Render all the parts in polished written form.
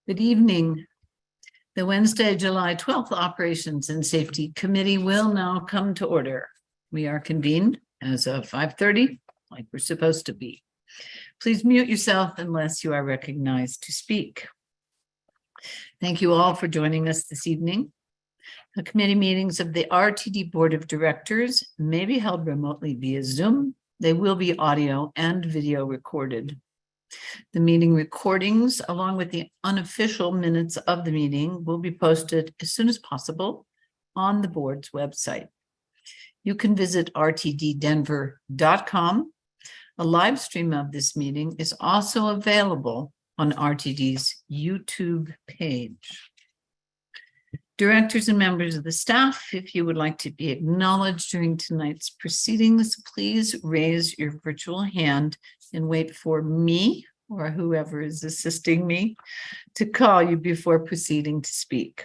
Good evening. The Wednesday, July 12th Operations and Safety Committee will now come to order. We are convened as of 5:30, like we're supposed to be. Please mute yourself unless you are recognized to speak. Thank you all for joining us this evening. The committee meetings of the RTD Board of Directors may be held remotely via Zoom. They will be audio and video recorded. The meeting recordings, along with the unofficial minutes of the meeting, will be posted as soon as possible on the board's website. You can visit rtddenver.com. A live stream of this meeting is also available on RTD's YouTube page. Directors and members of the staff, if you would like to be acknowledged during tonight's proceedings, please raise your virtual hand and wait for me or whoever is assisting me to call you before proceeding to speak.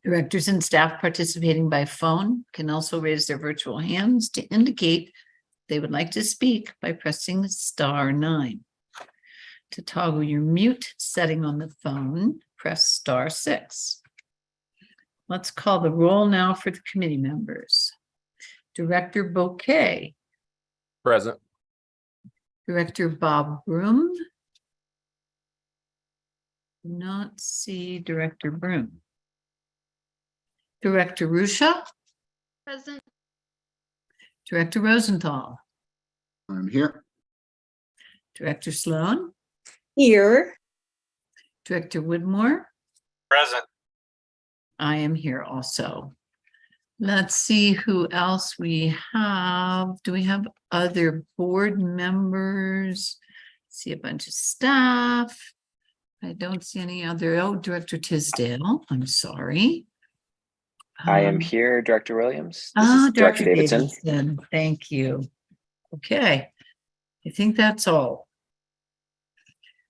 Directors and staff participating by phone can also raise their virtual hands to indicate they would like to speak by pressing *9. To toggle your mute setting on the phone, press *6. Let's call the roll now for the committee members. Director Bouquet. Present. Director Bob Broom. Do not see Director Broom. Director Rusha. Present. Director Rosenthal. I'm here. Director Sloan. Here. Director Woodmore. Present. I am here also. Let's see who else we have. Do we have other board members? See a bunch of staff. I don't see any other. Oh, Director Tisdale. I'm sorry. I am here, Director Williams. This Ah, is Director Davidson. Thank you. Okay. I think that's all.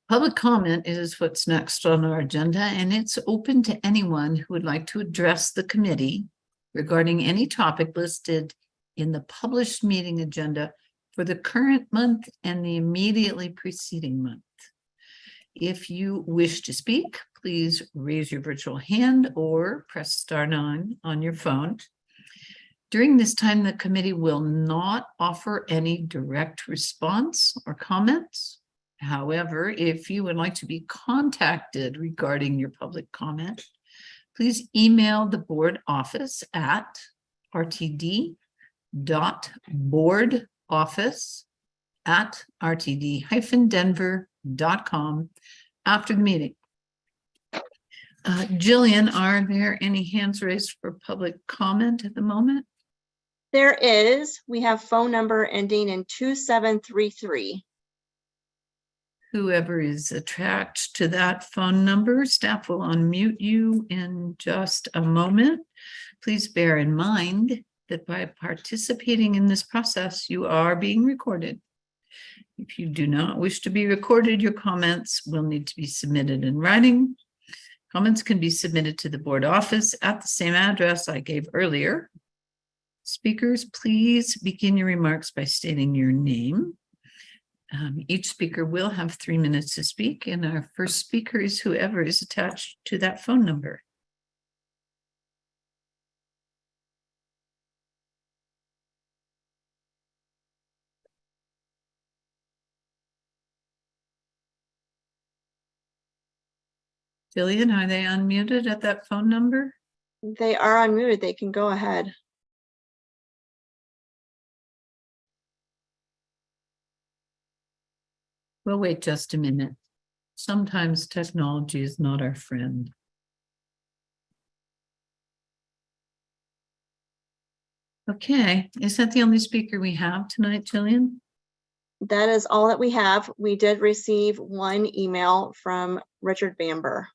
Public comment is what's next on our agenda, and it's open to anyone who would like to address the committee regarding any topic listed in the published meeting agenda for the current month and the immediately preceding month. If you wish to speak, please raise your virtual hand or press *9 on your phone. During this time, the committee will not offer any direct response or comments. However, if you would like to be contacted regarding your public comment, please email the board office at rtd.boardoffice@rtd-denver.com after the meeting. Jillian, are there any hands raised for public comment at the moment? There is. We have phone number ending in 2733. Whoever is attached to that phone number, staff will unmute you in just a moment. Please bear in mind that by participating in this process, you are being recorded. If you do not wish to be recorded, your comments will need to be submitted in writing. Comments can be submitted to the board office at the same address I gave earlier. Speakers, please begin your remarks by stating your name. Each speaker will have 3 minutes to speak, and our first speaker is whoever is attached to that phone number. Jillian, are they unmuted at that phone number? They are unmuted. They can go ahead. We'll wait just a minute. Sometimes technology is not our friend. Okay, is that the only speaker we have tonight, Jillian? That is all that we have. We did receive one email from Richard Bamber.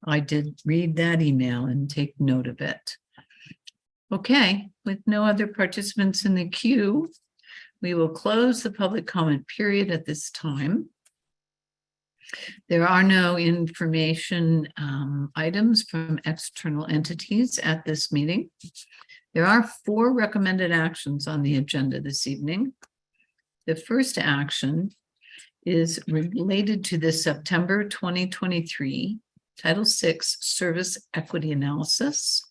I did read that email and take note of it. Okay, with no other participants in the queue, we will close the public comment period at this time. There are no information items from external entities at this meeting. There are 4 recommended actions on the agenda this evening. The first action is related to the September 2023 Title VI Service Equity Analysis.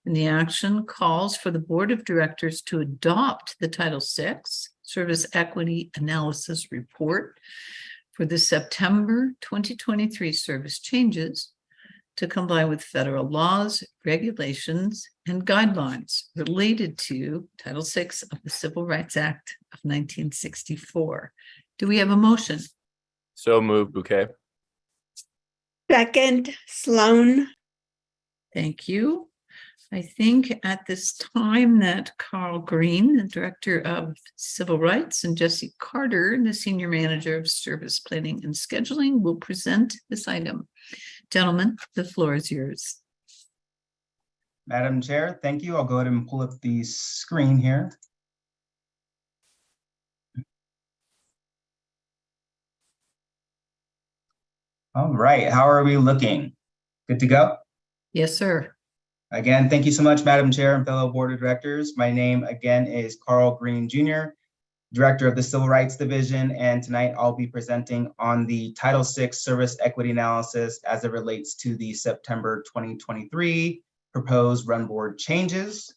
And the action calls for the Board of Directors to adopt the Title VI Service Equity Analysis Report for the September 2023 service changes to comply with federal laws, regulations, and guidelines related to Title VI of the Civil Rights Act of 1964. Do we have a motion? So moved, Bouquet. Second, Sloan. Thank you. I think at this time that Carl Green, the Director of Civil Rights, and Jesse Carter, the Senior Manager of Service Planning and Scheduling, will present this item. Gentlemen, the floor is yours. Madam Chair, thank you. I'll go ahead and pull up the screen here. All right, how are we looking? Good to go? Yes, sir. Again, thank you so much, Madam Chair and fellow Board of Directors. My name again is Carl Green Jr., Director of the Civil Rights Division, and tonight I'll be presenting on the Title VI Service Equity Analysis as it relates to the September 2023 proposed run board changes.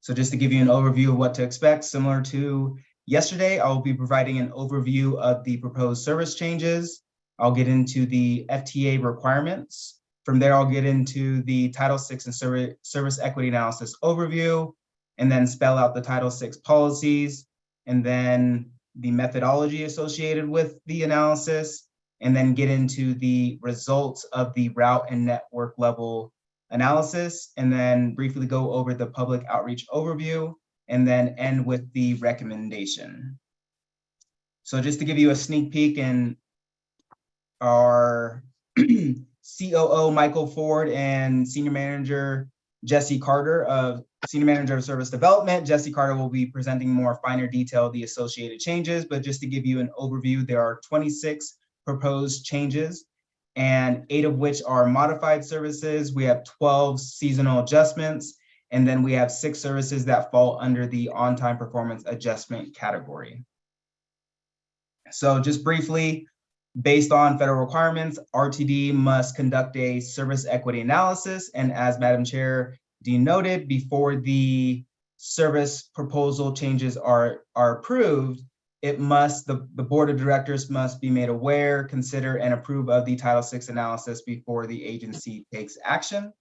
So just to give you an overview of what to expect, similar to yesterday, I will be providing an overview of the proposed service changes. I'll get into the FTA requirements. From there, I'll get into the Title VI and Service Equity Analysis overview, and then spell out the Title VI policies, and then the methodology associated with the analysis, and then get into the results of the route and network level analysis, and then briefly go over the public outreach overview, and then end with the recommendation. So just to give you a sneak peek in our COO Michael Ford and Senior Manager Jesse Carter of Senior Manager of Service Development. Jesse Carter will be presenting more finer detail of the associated changes, but just to give you an overview, there are 26 proposed changes, and 8 of which are modified services. We have 12 seasonal adjustments, and then we have 6 services that fall under the on-time performance adjustment category. So just briefly, based on federal requirements, RTD must conduct a service equity analysis. And as Madam Chair denoted, before the service proposal changes are approved, the Board of Directors must be made aware, consider, and approve of the Title VI analysis before the agency takes action.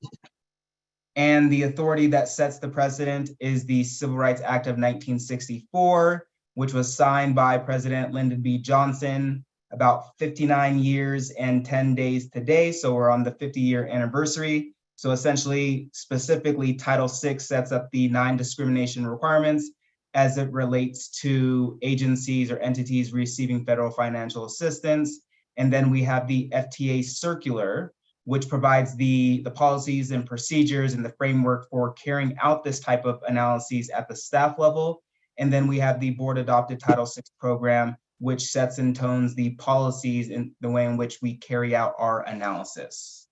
And the authority that sets the precedent is the Civil Rights Act of 1964, which was signed by President Lyndon B. Johnson about 59 years and 10 days today. So we're on the 50-year anniversary. So essentially, specifically, Title VI sets up the non-discrimination requirements as it relates to agencies or entities receiving federal financial assistance. And then we have the FTA circular, which provides the policies and procedures and the framework for carrying out this type of analyses at the staff level. And then we have the board adopted Title VI program, which sets and tones the policies in the way in which we carry out our analysis.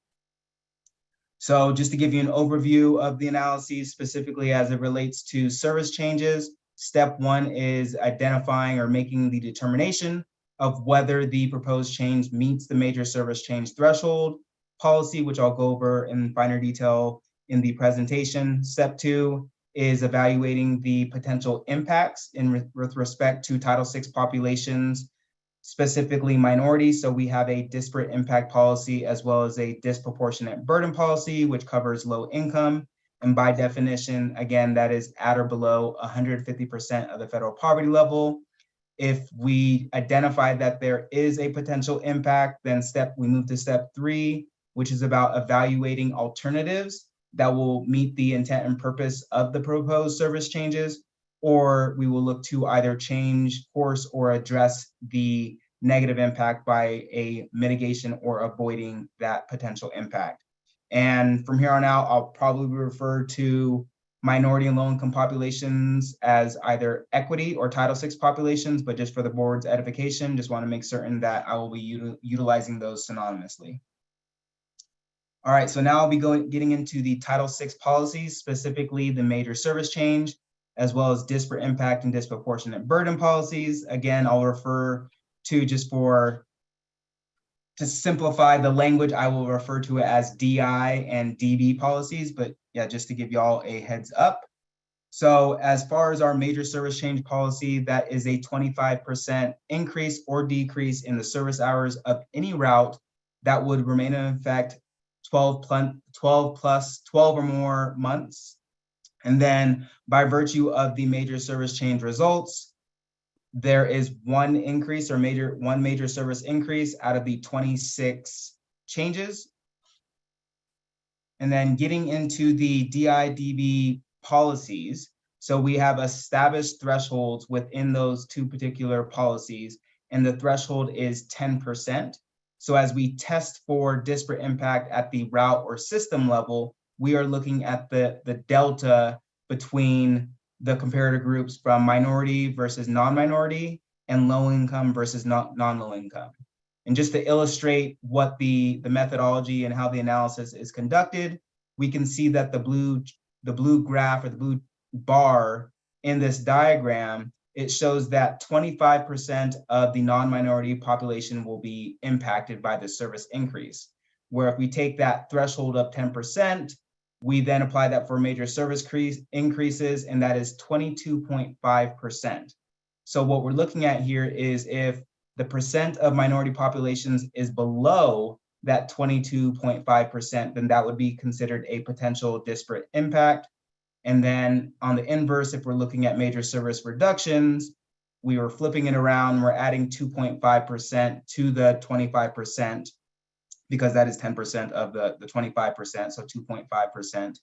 So just to give you an overview of the analyses, specifically as it relates to service changes, step 1 is identifying or making the determination of whether the proposed change meets the major service change threshold policy, which I'll go over in finer detail in the presentation. Step 2 is evaluating the potential impacts with respect to Title VI populations, specifically minorities. So we have a disparate impact policy as well as a disproportionate burden policy, which covers low income. And by definition, again, that is at or below 150% of the federal poverty level. If we identify that there is a potential impact, then we move to step 3, which is about evaluating alternatives that will meet the intent and purpose of the proposed service changes, or we will look to either change course or address the negative impact by a mitigation or avoiding that potential impact. And from here on out, I'll probably refer to minority and low-income populations as either equity or Title VI populations, but just for the board's edification, just want to make certain that I will be utilizing those synonymously. All right, so now I'll be getting into the Title VI policies, specifically the major service change, as well as disparate impact and disproportionate burden policies. Again, I'll refer to, just for to simplify the language, I will refer to it as DI and DB policies, but yeah, just to give y'all a heads up. So as far as our major service change policy, that is a 25% increase or decrease in the service hours of any route that would remain in effect 12 or more months. And then by virtue of the major service change results, there is one major service increase out of the 26 changes. And then getting into the DIDB policies. So we have established thresholds within those two particular policies, and the threshold is 10%. So as we test for disparate impact at the route or system level, we are looking at the delta between the comparator groups from minority versus non-minority and low income versus non-low income. And just to illustrate what the methodology and how the analysis is conducted, we can see that the blue graph or the blue bar in this diagram, it shows that 25% of the non-minority population will be impacted by the service increase. Where if we take that threshold of 10%, we then apply that for major service increases, and that is 22.5%. So what we're looking at here is if the percent of minority populations is below that 22.5%, then that would be considered a potential disparate impact. And then on the inverse, if we're looking at major service reductions, we were flipping it around, we're adding 2.5% to the 25%, because that is 10% of the 25%, so 2.5%.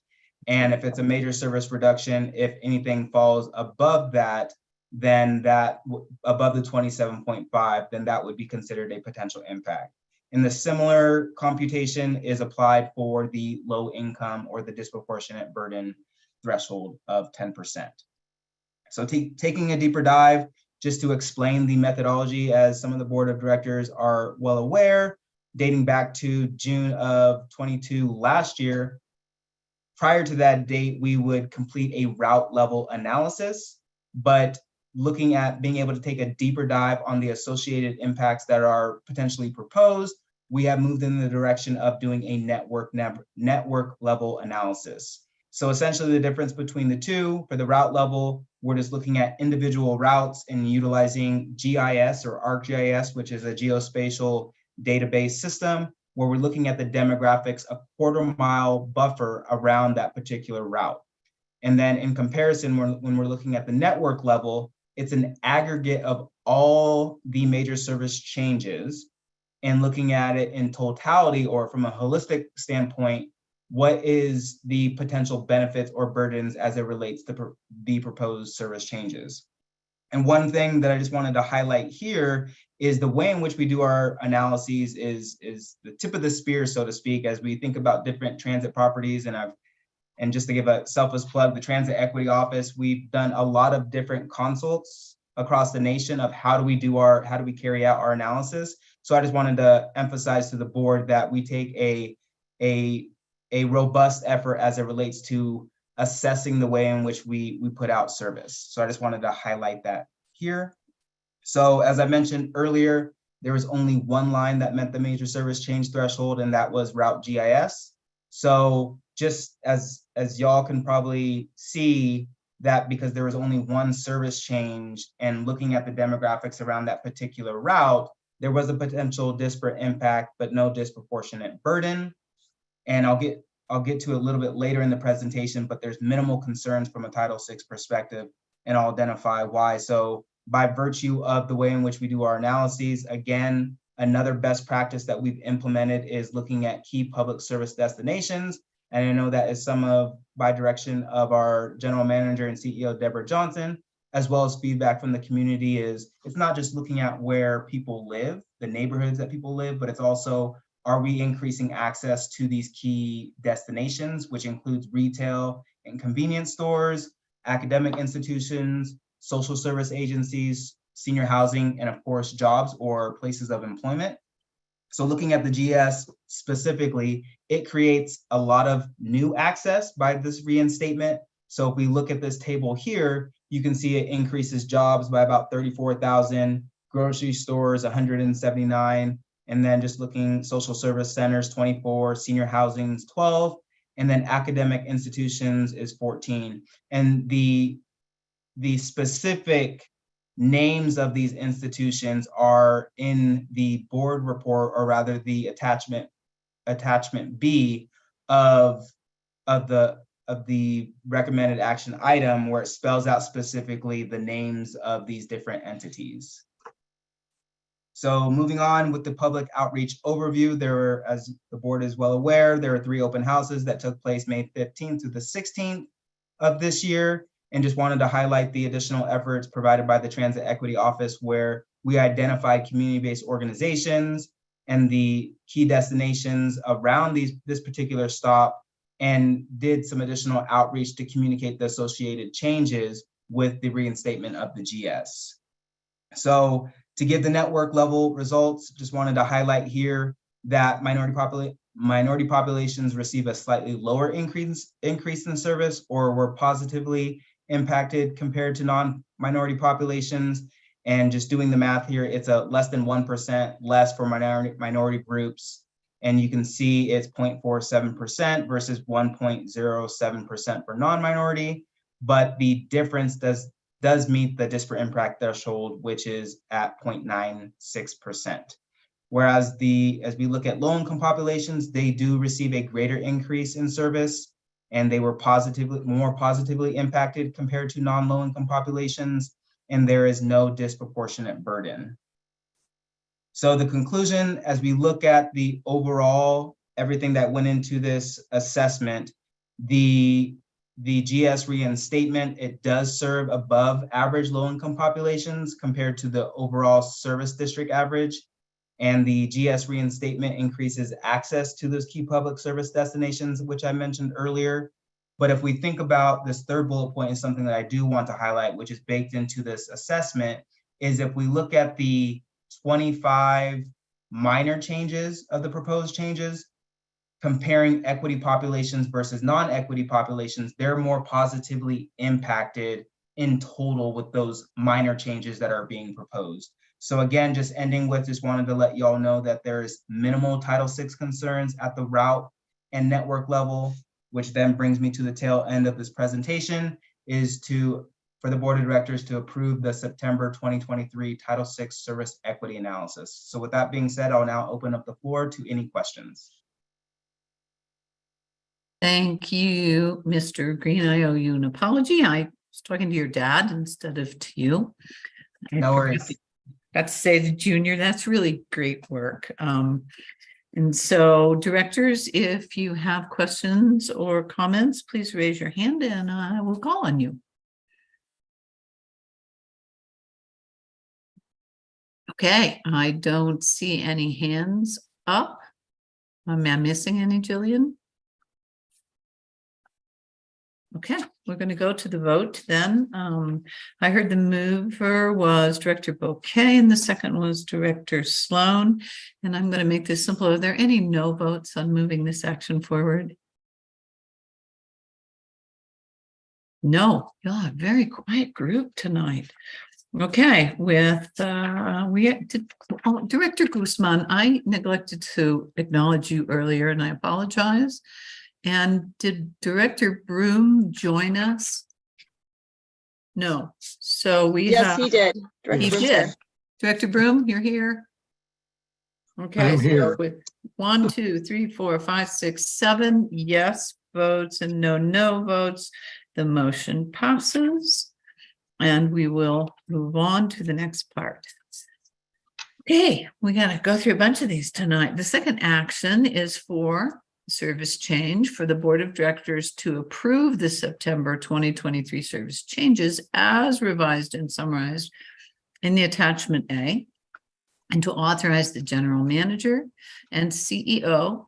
And if it's a major service reduction, if anything falls above that, then that above the 27.5, then that would be considered a potential impact. And the similar computation is applied for the low income or the disproportionate burden threshold of 10%. So taking a deeper dive, just to explain the methodology, as some of the board of directors are well aware, dating back to June of 22 last year, prior to that date, we would complete a route level analysis, but looking at being able to take a deeper dive on the associated impacts that are potentially proposed, we have moved in the direction of doing a network level analysis. So essentially the difference between the two, for the route level, we're just looking at individual routes and utilizing GIS or ArcGIS, which is a geospatial database system, where we're looking at the demographics, a quarter-mile buffer around that particular route. And then in comparison, when we're looking at the network level, it's an aggregate of all the major service changes and looking at it in totality, or from a holistic standpoint, what is the potential benefits or burdens as it relates to the proposed service changes. And one thing that I just wanted to highlight here is the way in which we do our analyses is the tip of the spear, so to speak, as we think about different transit properties. And just to give a selfless plug, the Transit Equity Office, we've done a lot of different consults across the nation of how do we carry out our analysis. So I just wanted to emphasize to the board that we take a robust effort as it relates to assessing the way in which we put out service. So I just wanted to highlight that here. So as I mentioned earlier, there was only one line that met the major service change threshold, and that was Route GIS. So just as y'all can probably see, that because there was only one service change and looking at the demographics around that particular route, there was a potential disparate impact, but no disproportionate burden. And I'll get to it a little bit later in the presentation, but there's minimal concerns from a Title VI perspective, and I'll identify why. So by virtue of the way in which we do our analyses, again, another best practice that we've implemented is looking at key public service destinations. And I know that is by direction of our general manager and CEO, Deborah Johnson, as well as feedback from the community, is it's not just looking at where people live, the neighborhoods that people live, but it's also, are we increasing access to these key destinations, which includes retail and convenience stores, academic institutions, social service agencies, senior housing, and of course, jobs or places of employment. So looking at the GS specifically, it creates a lot of new access by this reinstatement. So if we look at this table here, you can see it increases jobs by about 34,000, grocery stores, 179, And then just looking, social service centers, 24, senior housing is 12, and then academic institutions is 14. And the specific names of these institutions are in the board report, or rather the attachment B of the recommended action item, where it spells out specifically the names of these different entities. So moving on with the public outreach overview, there were, as the board is well aware, there are 3 open houses that took place May 15th through the 16th of this year. And just wanted to highlight the additional efforts provided by the Transit Equity Office, where we identified community-based organizations and the key destinations around this particular stop, and did some additional outreach to communicate the associated changes with the reinstatement of the GS. So to give the network level results, just wanted to highlight here that minority populations receive a slightly lower increase in service, or were positively impacted compared to non-minority populations. And just doing the math here, it's a less than 1% less for minority groups. And you can see it's 0.47% versus 1.07% for non-minority, but the difference does meet the disparate impact threshold, which is at 0.96%. Whereas as we look at low-income populations, they do receive a greater increase in service, and they were more positively impacted compared to non-low-income populations, and there is no disproportionate burden. So the conclusion, as we look at the overall, everything that went into this assessment, the GS reinstatement, it does serve above average low-income populations compared to the overall service district average. And the GS reinstatement increases access to those key public service destinations, which I mentioned earlier. But if we think about this third bullet point, is something that I do want to highlight, which is baked into this assessment, is if we look at the 25 minor changes of the proposed changes, comparing equity populations versus non-equity populations, they're more positively impacted in total with those minor changes that are being proposed. So again, just ending with, just wanted to let you all know that there is minimal Title VI concerns at the route and network level, which then brings me to the tail end of this presentation, is for the board of directors to approve the September 2023 Title VI service equity analysis. So with that being said, I'll now open up the floor to any questions. Thank you, Mr. Green. I owe you an apology. I was talking to your dad instead of to you. No worries. Got to say the junior, that's really great work. And so directors, if you have questions or comments, please raise your hand and I will call on you. Okay, I don't see any hands up. Am I missing any, Jillian? Okay, we're going to go to the vote then. I heard the mover was Director Bouquet and the second was Director Sloan. And I'm going to make this simple. Are there any no votes on moving this action forward? No, you're a very quiet group tonight. Okay, with Director Guzman, I neglected to acknowledge you earlier and I apologize. And did Director Broom join us? No. So we Yes, he did. Director He Broom's did. here. Director Broom, you're here. Okay. I'm here. So with 1, 2, 3, 4, 5, 6, 7 yes votes and no votes, the motion passes. And we will move on to the next part. Okay, we got to go through a bunch of these tonight. The second action is for service change for the board of directors to approve the September 2023 service changes as revised and summarized in the attachment A, and to authorize the general manager and CEO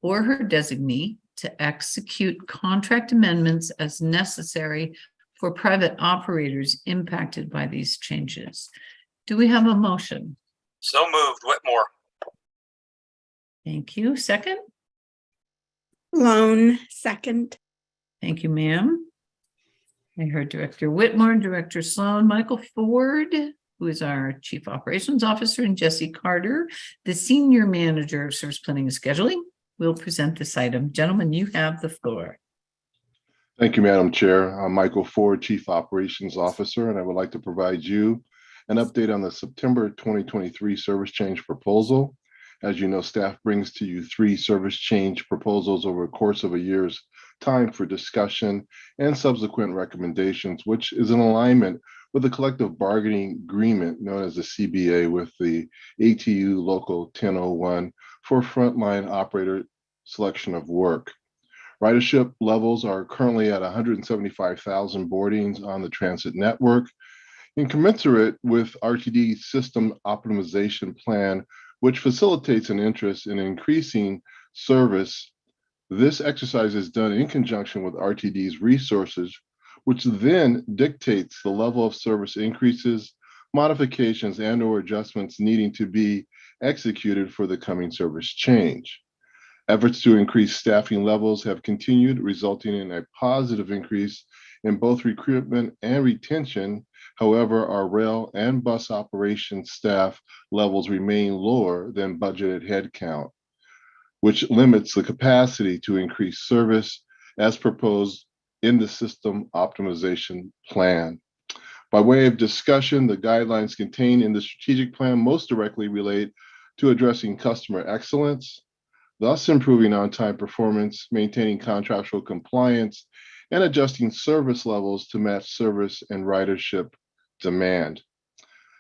or her designee to execute contract amendments as necessary for private operators impacted by these changes. Do we have a motion? So moved, Whitmore. Thank you. Second? Sloan, second. Thank you, ma'am. I heard Director Whitmore and Director Sloan. Michael Ford, who is our Chief Operations Officer, and Jesse Carter, the Senior Manager of Service Planning and Scheduling, will present this item. Gentlemen, you have the floor. Thank you, Madam Chair. I'm Michael Ford, Chief Operations Officer, and I would like to provide you an update on the September 2023 service change proposal. As you know, staff brings to you 3 service change proposals over the course of a year's time for discussion and subsequent recommendations, which is in alignment with the collective bargaining agreement known as the CBA with the ATU Local 1001 for frontline operator selection of work. Ridership levels are currently at 175,000 boardings on the transit network. In commensurate with RTD system optimization plan, which facilitates an interest in increasing service, this exercise is done in conjunction with RTD's resources, which then dictates the level of service increases, modifications, and/or adjustments needing to be executed for the coming service change. Efforts to increase staffing levels have continued, resulting in a positive increase in both recruitment and retention. However, our rail and bus operations staff levels remain lower than budgeted headcount, which limits the capacity to increase service as proposed in the system optimization plan. By way of discussion, the guidelines contained in the strategic plan most directly relate to addressing customer excellence, thus improving on-time performance, maintaining contractual compliance, and adjusting service levels to match service and ridership demand.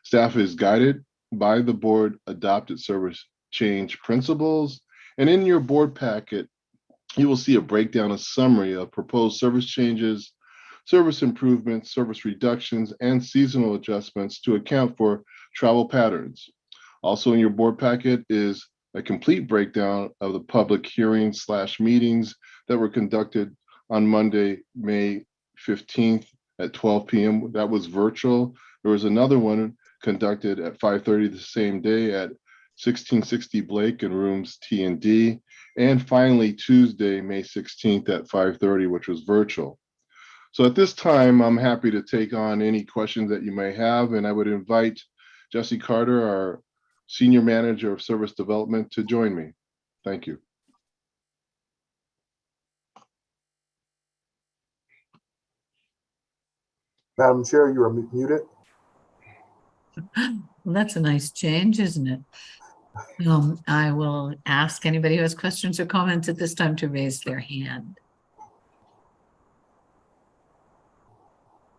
Staff is guided by the board adopted service change principles, and in your board packet, you will see a breakdown, a summary of proposed service changes, service improvements, service reductions, and seasonal adjustments to account for travel patterns. Also in your board packet is a complete breakdown of the public hearings/meetings that were conducted on Monday, May 15th at 12 p.m. That was virtual. There was another one conducted at 5:30 the same day at 1660 Blake in rooms T and D. And finally, Tuesday, May 16th at 5:30, which was virtual. So at this time, I'm happy to take on any questions that you may have, and I would invite Jesse Carter, our Senior Manager of Service Development, to join me. Thank you. Madam Chair, you are muted. Well, that's a nice change, isn't it? I will ask anybody who has questions or comments at this time to raise their hand.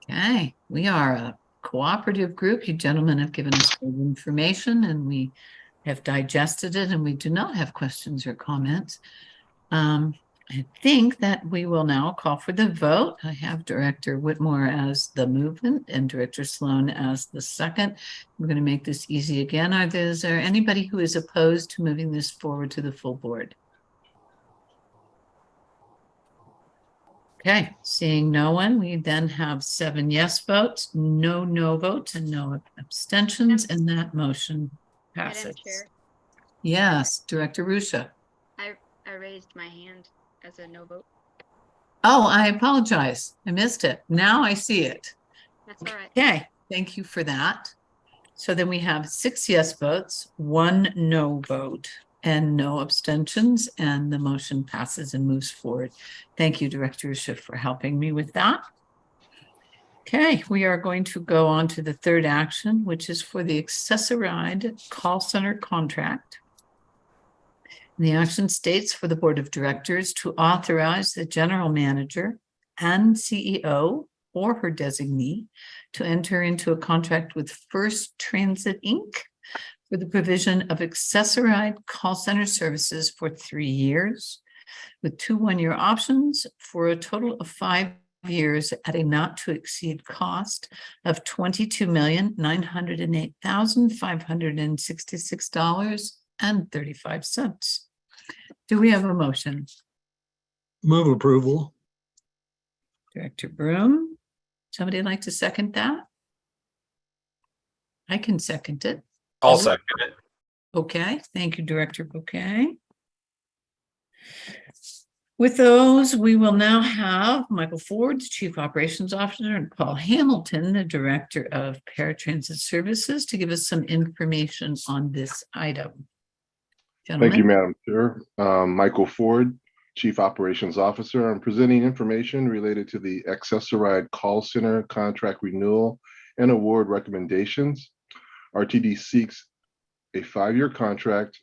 Okay, we are a cooperative group. You gentlemen have given us good information and we have digested it, and we do not have questions or comments. I think that we will now call for the vote. I have Director Whitmore as the movement and Director Sloan as the second. We're going to make this easy again. Is there anybody who is opposed to moving this forward to the full board? Okay, seeing no one, we then have 7 yes votes, no votes, and no abstentions, and that motion passes. Madam Chair, Yes, Director Rusha. I raised my hand as a no vote. Oh, I apologize. I missed it. Now I see it. That's all right. Okay, thank you for that. So then we have 6 yes votes, 1 no vote, and no abstentions, and the motion passes and moves forward. Thank you, Director Rusha, for helping me with that. Okay, we are going to go on to the third action, which is for the Access-a-Ride call center contract. And the action states for the Board of Directors to authorize the General Manager and CEO or her designee to enter into a contract with First Transit, Inc. for the provision of Access-a-Ride call center services for 3 years, with 2 one-year options for a total of 5 years at a not to exceed cost of $22,908,566.35. Do we have a motion? Move approval. Director Broom, somebody like to second that? I can second it. I'll second it. Okay, thank you, Director Bouquet. With those, we will now have Michael Ford, the Chief Operations Officer, and Paul Hamilton, the Director of Paratransit Services, to give us some information on this item. Thank you, Gentlemen, Madam Chair. Michael Ford, Chief Operations Officer. I'm presenting information related to the Access-a-Ride Call Center contract renewal and award recommendations. RTD seeks a 5-year contract,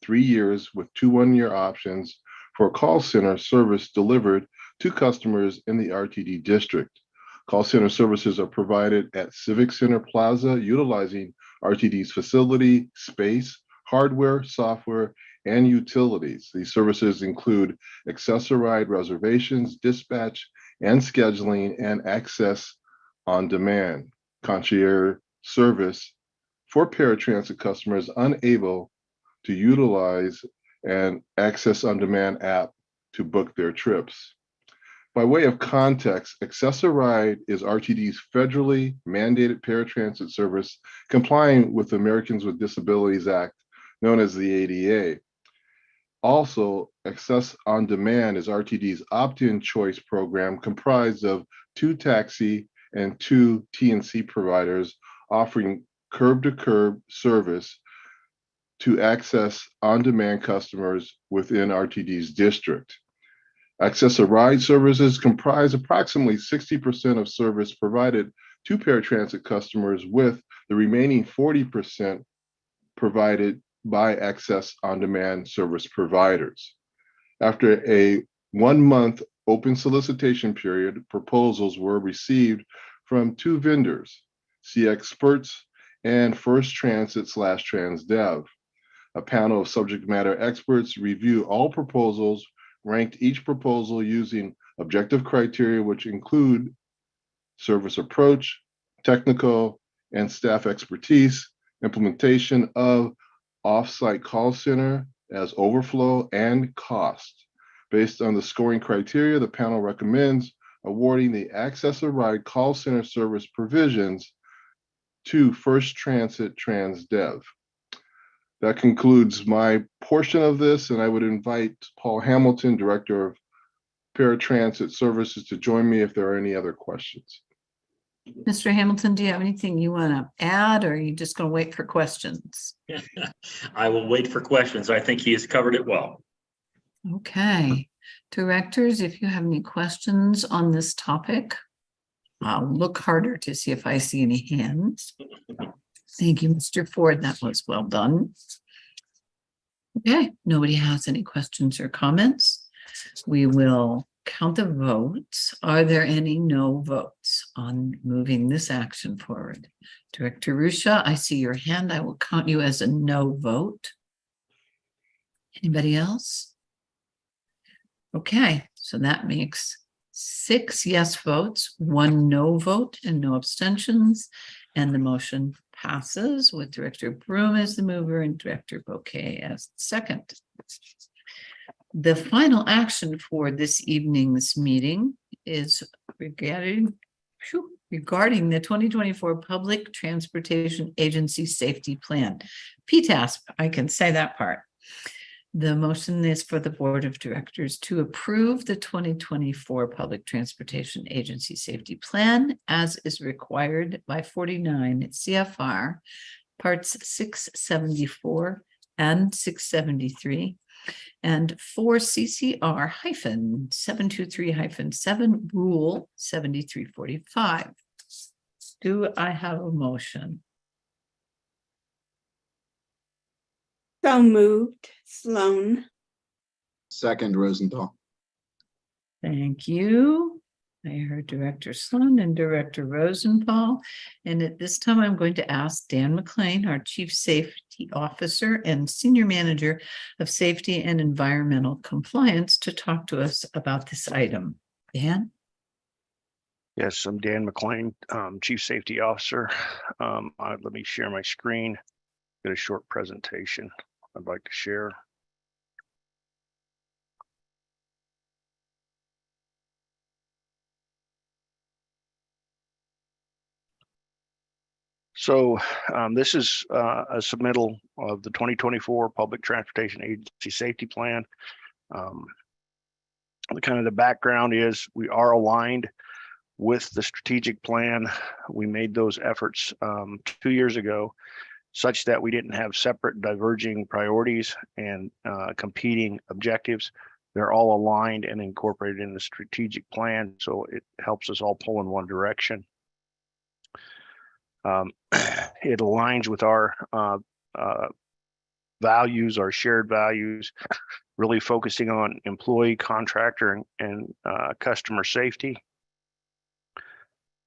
3 years with 2 one-year options for a call center service delivered to customers in the RTD district. Call center services are provided at Civic Center Plaza utilizing RTD's facility, space, hardware, software, and utilities. These services include Access-a-Ride reservations, dispatch, and scheduling, and access on demand, concierge service for paratransit customers unable to utilize an access on demand app to book their trips. By way of context, Access-a-Ride is RTD's federally mandated paratransit service complying with the Americans with Disabilities Act, known as the ADA. Also, Access on Demand is RTD's opt-in choice program comprised of 2 taxi and 2 TNC providers offering curb-to-curb service to access on-demand customers within RTD's district. Access-a-Ride services comprise approximately 60% of service provided to paratransit customers, with the remaining 40% provided by Access on Demand service providers. After a 1-month open solicitation period, proposals were received from 2 vendors, CXperts and First Transit/Transdev. A panel of subject matter experts review all proposals, ranked each proposal using objective criteria, which include service approach, technical and staff expertise, implementation of off-site call center as overflow, and cost. Based on the scoring criteria, the panel recommends awarding the Access-a-Ride call center service provisions to First Transit Transdev. That concludes my portion of this, and I would invite Paul Hamilton, Director of Paratransit Services, to join me if there are any other questions. Mr. Hamilton, do you have anything you want to add, or are you just going to wait for questions? I will wait for questions. I think he has covered it well. Okay. Directors, if you have any questions on this topic, I'll look harder to see if I see any hands. Thank you, Mr. Ford. That was well done. Okay, nobody has any questions or comments. We will count the votes. Are there any no votes on moving this action forward? Director Rusha, I see your hand. I will count you as a no vote. Anybody else? Okay, so that makes 6 yes votes, 1 no vote, and no abstentions. And the motion passes with Director Broom as the mover and Director Bouquet as the second. The final action for this evening's meeting is regarding the 2024 Public Transportation Agency Safety Plan, PTASP. I can say that part. The motion is for the Board of Directors to approve the 2024 Public Transportation Agency Safety Plan as is required by 49 CFR Parts 674 and 673 and 4 CCR-723-7 Rule 7345. Do I have a motion? So moved, Sloan. Second, Rosenthal. Thank you. I heard Director Sloan and Director Rosenthal. And at this time, I'm going to ask Dan McLean, our Chief Safety Officer and Senior Manager of Safety and Environmental Compliance, to talk to us about this item. Dan? Yes, I'm Dan McLean, Chief Safety Officer. Let me share my screen. Got a short presentation I'd like to share. So this is a submittal of the 2024 Public Transportation Agency Safety Plan. the background is we are aligned with the strategic plan. We made those efforts 2 years ago, such that we didn't have separate diverging priorities and competing objectives. They're all aligned and incorporated in the strategic plan, so it helps us all pull in one direction. It aligns with our values, our shared values, really focusing on employee, contractor, and customer safety.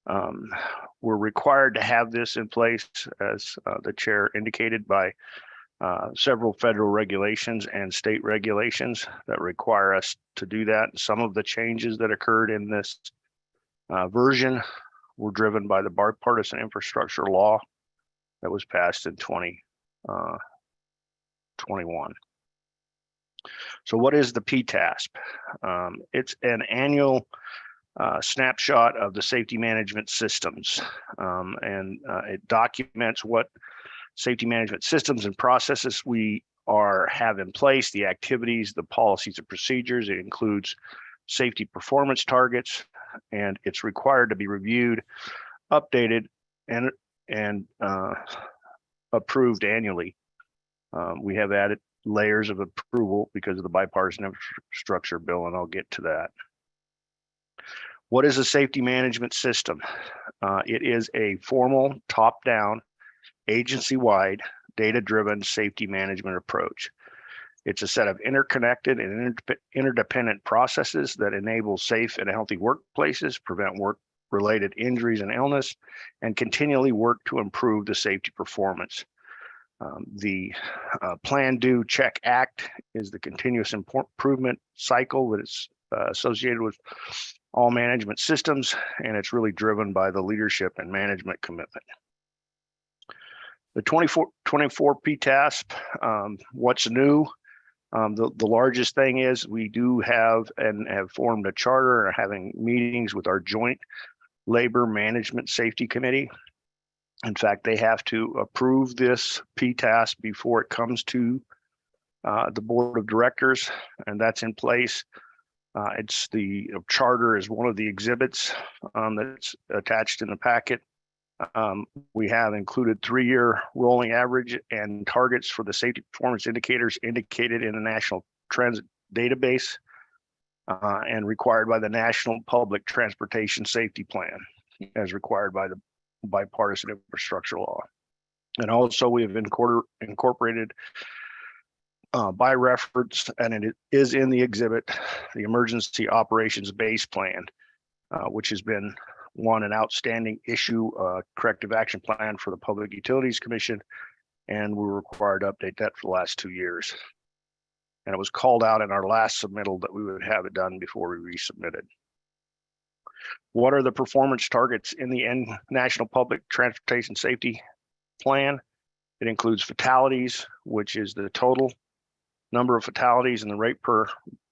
We're required to have this in place, as the chair indicated, by several federal regulations and state regulations that require us to do that. Some of the changes that occurred in this version were driven by the bipartisan infrastructure law that was passed in 2021. So what is the PTASP? It's an annual snapshot of the safety management systems, and it documents what safety management systems and processes we have in place, the activities, the policies and procedures. It includes safety performance targets, and it's required to be reviewed, updated, and approved annually. We have added layers of approval because of the bipartisan infrastructure bill, and I'll get to that. What is a safety management system? It is a formal, top-down, agency-wide, data-driven safety management approach. It's a set of interconnected and interdependent processes that enable safe and healthy workplaces, prevent work-related injuries and illness, and continually work to improve the safety performance. The Plan, Do, Check, Act is the continuous improvement cycle that is associated with all management systems, and it's really driven by the leadership and management commitment. The 24 PTASP, what's new? The largest thing is we do have and have formed a charter and are having meetings with our joint labor management safety committee. In fact, they have to approve this PTASP before it comes to the board of directors, and that's in place. It's the charter is one of the exhibits that's attached in the packet. We have included 3-year rolling average and targets for the safety performance indicators indicated in the National Transit Database and required by the National Public Transportation Safety Plan, as required by the bipartisan infrastructure law. And also we have incorporated by reference, and it is in the exhibit, the Emergency Operations Base Plan, which has been an outstanding issue, corrective action plan for the Public Utilities Commission, and we were required to update that for the last 2 years. And it was called out in our last submittal that we would have it done before we resubmitted. What are the performance targets in the National Public Transportation Safety Plan? It includes fatalities, which is the total number of fatalities and the rate per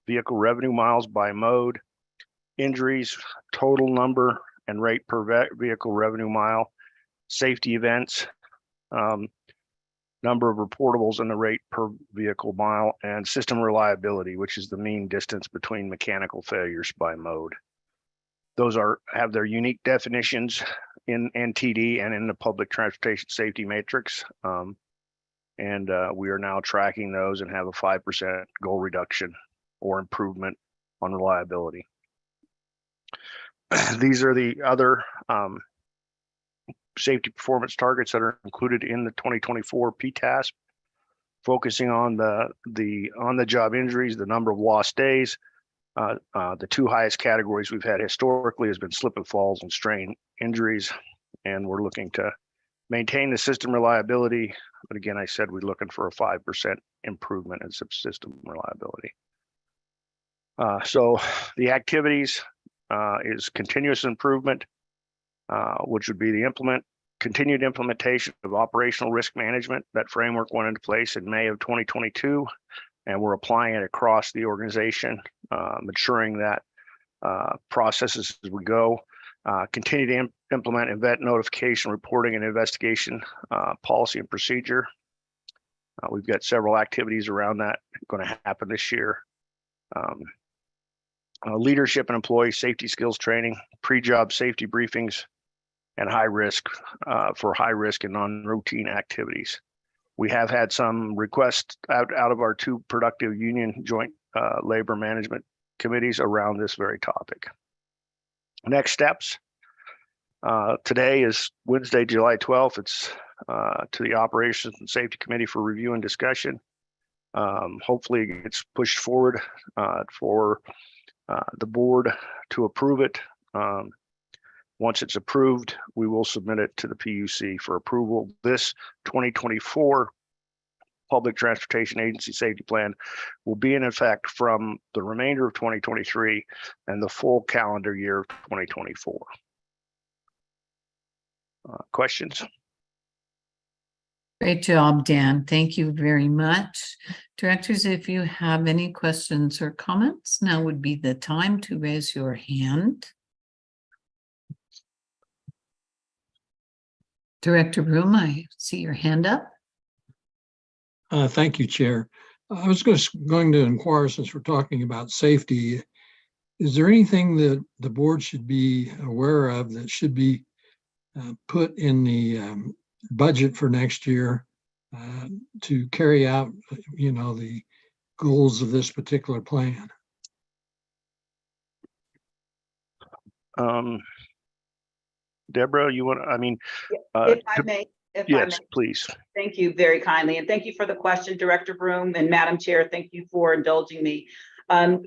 vehicle revenue miles by mode, injuries, total number and rate per vehicle revenue mile, safety events, number of reportables and the rate per vehicle mile, and system reliability, which is the mean distance between mechanical failures by mode. Those have their unique definitions in NTD and in the Public Transportation Safety Matrix. We are now tracking those and have a 5% goal reduction or improvement on reliability. These are the other safety performance targets that are included in the 2024 PTASP, focusing on the on-the-job injuries, the number of lost days. The 2 highest categories we've had historically has been slip and falls and strain injuries, and we're looking to maintain the system reliability. But again, I said we're looking for a 5% improvement in system reliability. So the activities is continuous improvement, which would be the continued implementation of operational risk management. That framework went into place in May of 2022, and we're applying it across the organization, maturing that processes as we go. Continue to implement event notification, reporting, and investigation policy and procedure. We've got several activities around that going to happen this year. leadership and employee safety skills training, pre-job safety briefings, and high risk and non-routine activities. We have had some requests out of our two productive union joint labor management committees around this very topic. Next steps. Today is Wednesday, July 12th. It's to the Operations and Safety Committee for review and discussion. Hopefully it gets pushed forward for the board to approve it. Once it's approved, we will submit it to the PUC for approval. This 2024 Public Transportation Agency Safety Plan will be in effect from the remainder of 2023 and the full calendar year of 2024. Questions? Great job, Dan. Thank you very much. Directors, if you have any questions or comments, now would be the time to raise your hand. Director Broom, I see your hand up. Thank you, Chair. I was going to inquire, since we're talking about safety, is there anything that the board should be aware of that should be put in the budget for next year to carry out, the goals of this particular plan? Deborah, you want to, if I may, yes, please. Thank you very kindly. And thank you for the question, Director Broom, and Madam Chair, thank you for indulging me.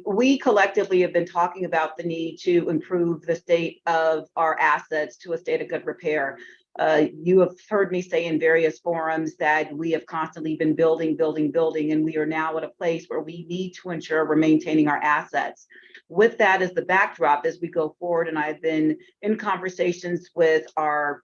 We collectively have been talking about the need to improve the state of our assets to a state of good repair. You have heard me say in various forums that we have constantly been building, and we are now at a place where we need to ensure we're maintaining our assets. With that as the backdrop as we go forward, and I've been in conversations with our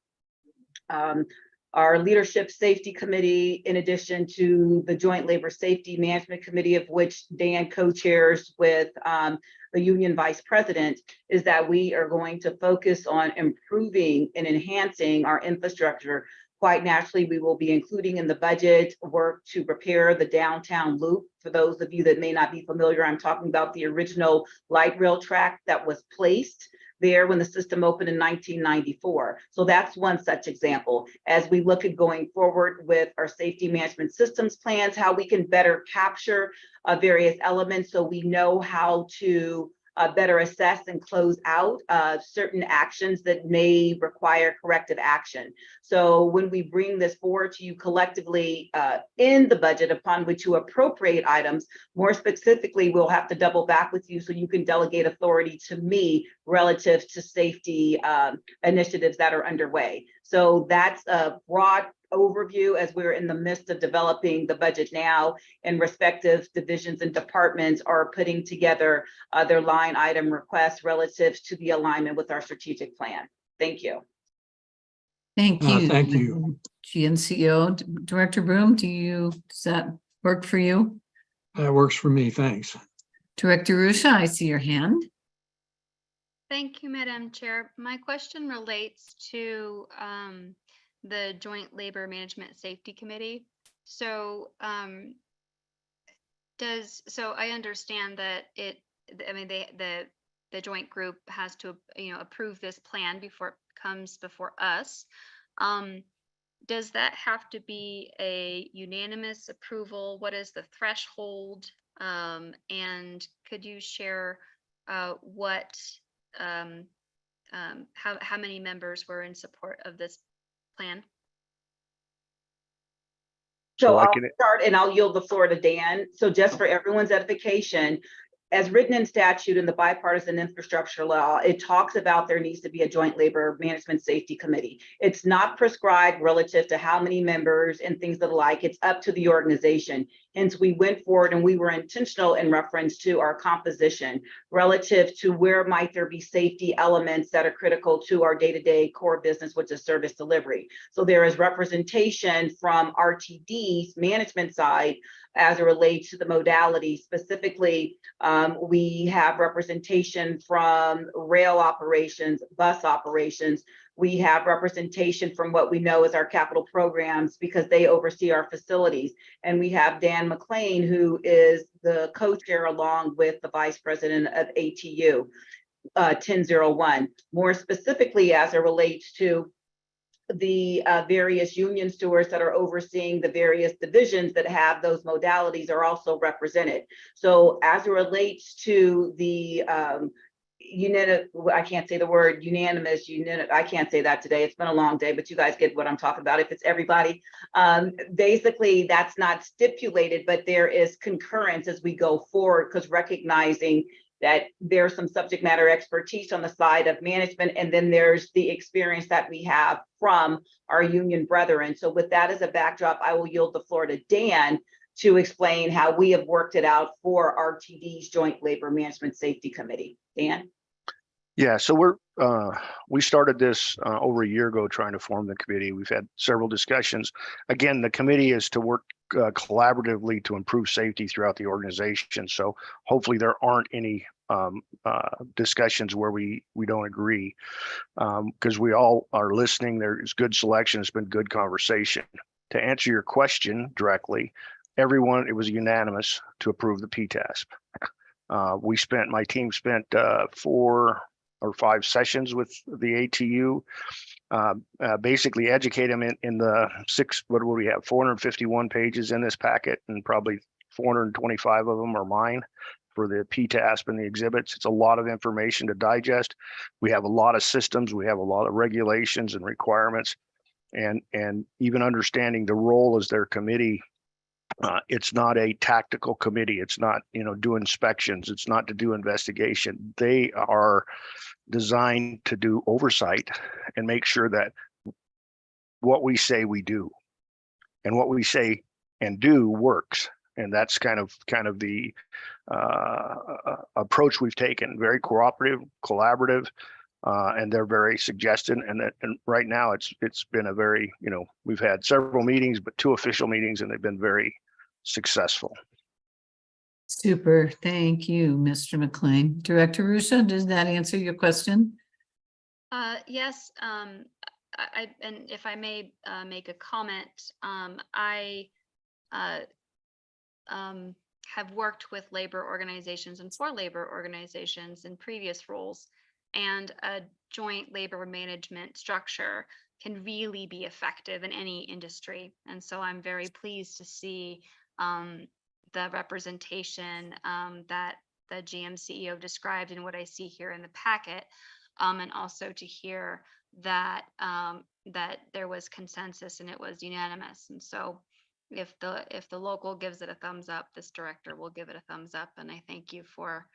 Leadership Safety Committee, in addition to the Joint Labor Safety Management Committee, of which Dan co-chairs with the Union Vice President, is that we are going to focus on improving and enhancing our infrastructure. Quite naturally, we will be including in the budget work to repair the downtown loop. For those of you that may not be familiar, I'm talking about the original light rail track that was placed there when the system opened in 1994. So that's one such example. As we look at going forward with our safety management systems plans, how we can better capture various elements so we know how to better assess and close out certain actions that may require corrective action. So when we bring this forward to you collectively in the budget upon which you appropriate items, more specifically, we'll have to double back with you so you can delegate authority to me relative to safety initiatives that are underway. So that's a broad overview as we're in the midst of developing the budget now, and respective divisions and departments are putting together their line item requests relative to the alignment with our strategic plan. Thank you. Thank you. Thank you. GNCO. Director Broom, does that work for you? That works for me. Thanks. Director Rusha, I see your hand. Thank you, Madam Chair. My question relates to the Joint Labor Management Safety Committee. So I understand that the joint group has to approve this plan before it comes before us. Does that have to be a unanimous approval? What is the threshold? And could you share how many members were in support of this plan? So I'll start and I'll yield the floor to Dan. So just for everyone's edification, as written in statute in the bipartisan infrastructure law, it talks about there needs to be a joint labor management safety committee. It's not prescribed relative to how many members and things of the like. It's up to the organization. Hence, we went forward and we were intentional in reference to our composition relative to where might there be safety elements that are critical to our day-to-day core business, which is service delivery. So there is representation from RTD's management side as it relates to the modality. Specifically, we have representation from rail operations, bus operations. We have representation from what we know as our capital programs because they oversee our facilities. And we have Dan McLean, who is the co-chair along with the vice president of ATU 1001. More specifically, as it relates to the various union stewards that are overseeing the various divisions that have those modalities are also represented. So as it relates to the I can't say the word unanimous, I can't say that today. It's been a long day, but you guys get what I'm talking about. If it's everybody, basically that's not stipulated, but there is concurrence as we go forward, because recognizing that there's some subject matter expertise on the side of management, and then there's the experience that we have from our union brethren. So with that as a backdrop, I will yield the floor to Dan to explain how we have worked it out for RTD's Joint Labor Management Safety Committee. Dan? Yeah, so we started this over a year ago trying to form the committee. We've had several discussions. Again, the committee is to work collaboratively to improve safety throughout the organization. So hopefully there aren't any discussions where we don't agree, because we all are listening. There's good selection. It's been good conversation. To answer your question directly, it was unanimous to approve the PTASP. My team spent 4 or 5 sessions with the ATU, basically educate them in the 451 pages in this packet, and probably 425 of them are mine for the PTASP and the exhibits. It's a lot of information to digest. We have a lot of systems. We have a lot of regulations and requirements, and even understanding the role as their committee. It's not a tactical committee. It's not, do inspections. It's not to do investigation. They are designed to do oversight and make sure that what we say we do, and what we say and do works. And that's kind of the approach we've taken. Very cooperative, collaborative, and they're very suggestive. And right now it's been a very, we've had several meetings, but 2 official meetings, and they've been very successful. Super. Thank you, Mr. McLean. Director Russo, does that answer your question? Yes. And if I may make a comment, I have worked with labor organizations and for labor organizations in previous roles, and a joint labor management structure can really be effective in any industry. And so I'm very pleased to see the representation that the GM CEO described and what I see here in the packet, and also to hear that that there was consensus and it was unanimous. And so if the local gives it a thumbs up, this director will give it a thumbs up. And I thank you for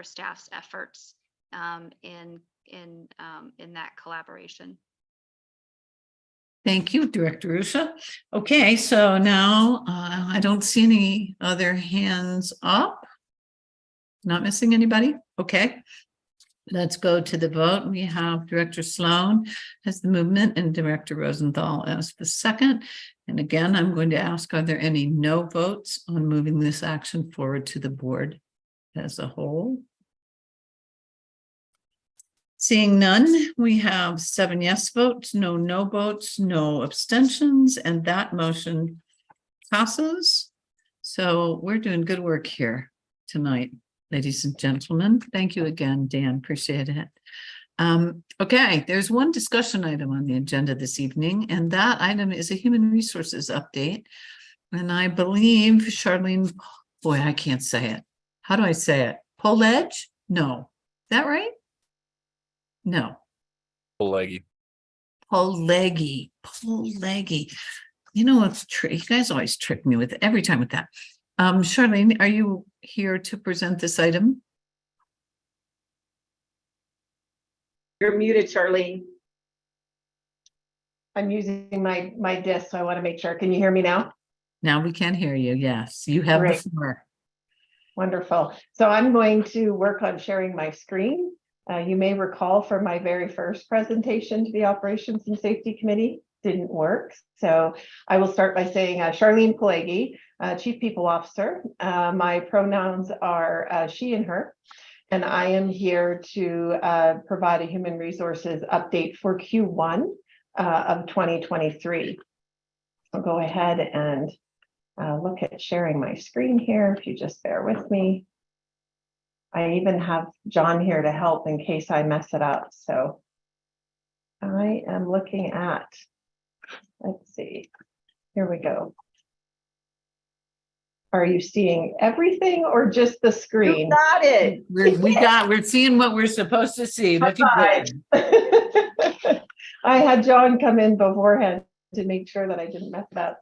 staff's efforts in that collaboration. Thank you, Director Russo. Okay, so now I don't see any other hands up. Not missing anybody? Okay. Let's go to the vote. We have Director Sloan as the movement and Director Rosenthal as the second. And again, I'm going to ask, are there any no votes on moving this action forward to the board as a whole? Seeing none, we have 7 yes votes, no no votes, no abstentions, and that motion passes. So we're doing good work here tonight, ladies and gentlemen. Thank you again, Dan. Appreciate it. Okay, there's one discussion item on the agenda this evening, and that item is a human resources update. And I believe Charlene, boy, I can't say it. How do I say it? Poledge? No. Is that right? No. Polegi. Polegi. You know, it's you guys always trick me with every time with that. Charlene, are you here to present this item? You're muted, Charlene. I'm using my desk, so I want to make sure. Can you hear me now? Now we can hear you. Yes, you have Great. the floor. Wonderful. So I'm going to work on sharing my screen. You may recall from my very first presentation to the Operations and Safety Committee didn't work. So I will start by saying Charlene Pelagi, Chief People Officer. My pronouns are she and her, and I am here to provide a human resources update for Q1 of 2023. I'll go ahead and look at sharing my screen here, if you just bear with me. I even have John here to help in case I mess it up. So I am looking at, let's see, here we go. Are you seeing everything or just the screen? You got it. We're seeing what we're supposed to see. Looking good. I had John come in beforehand to make sure that I didn't mess it up.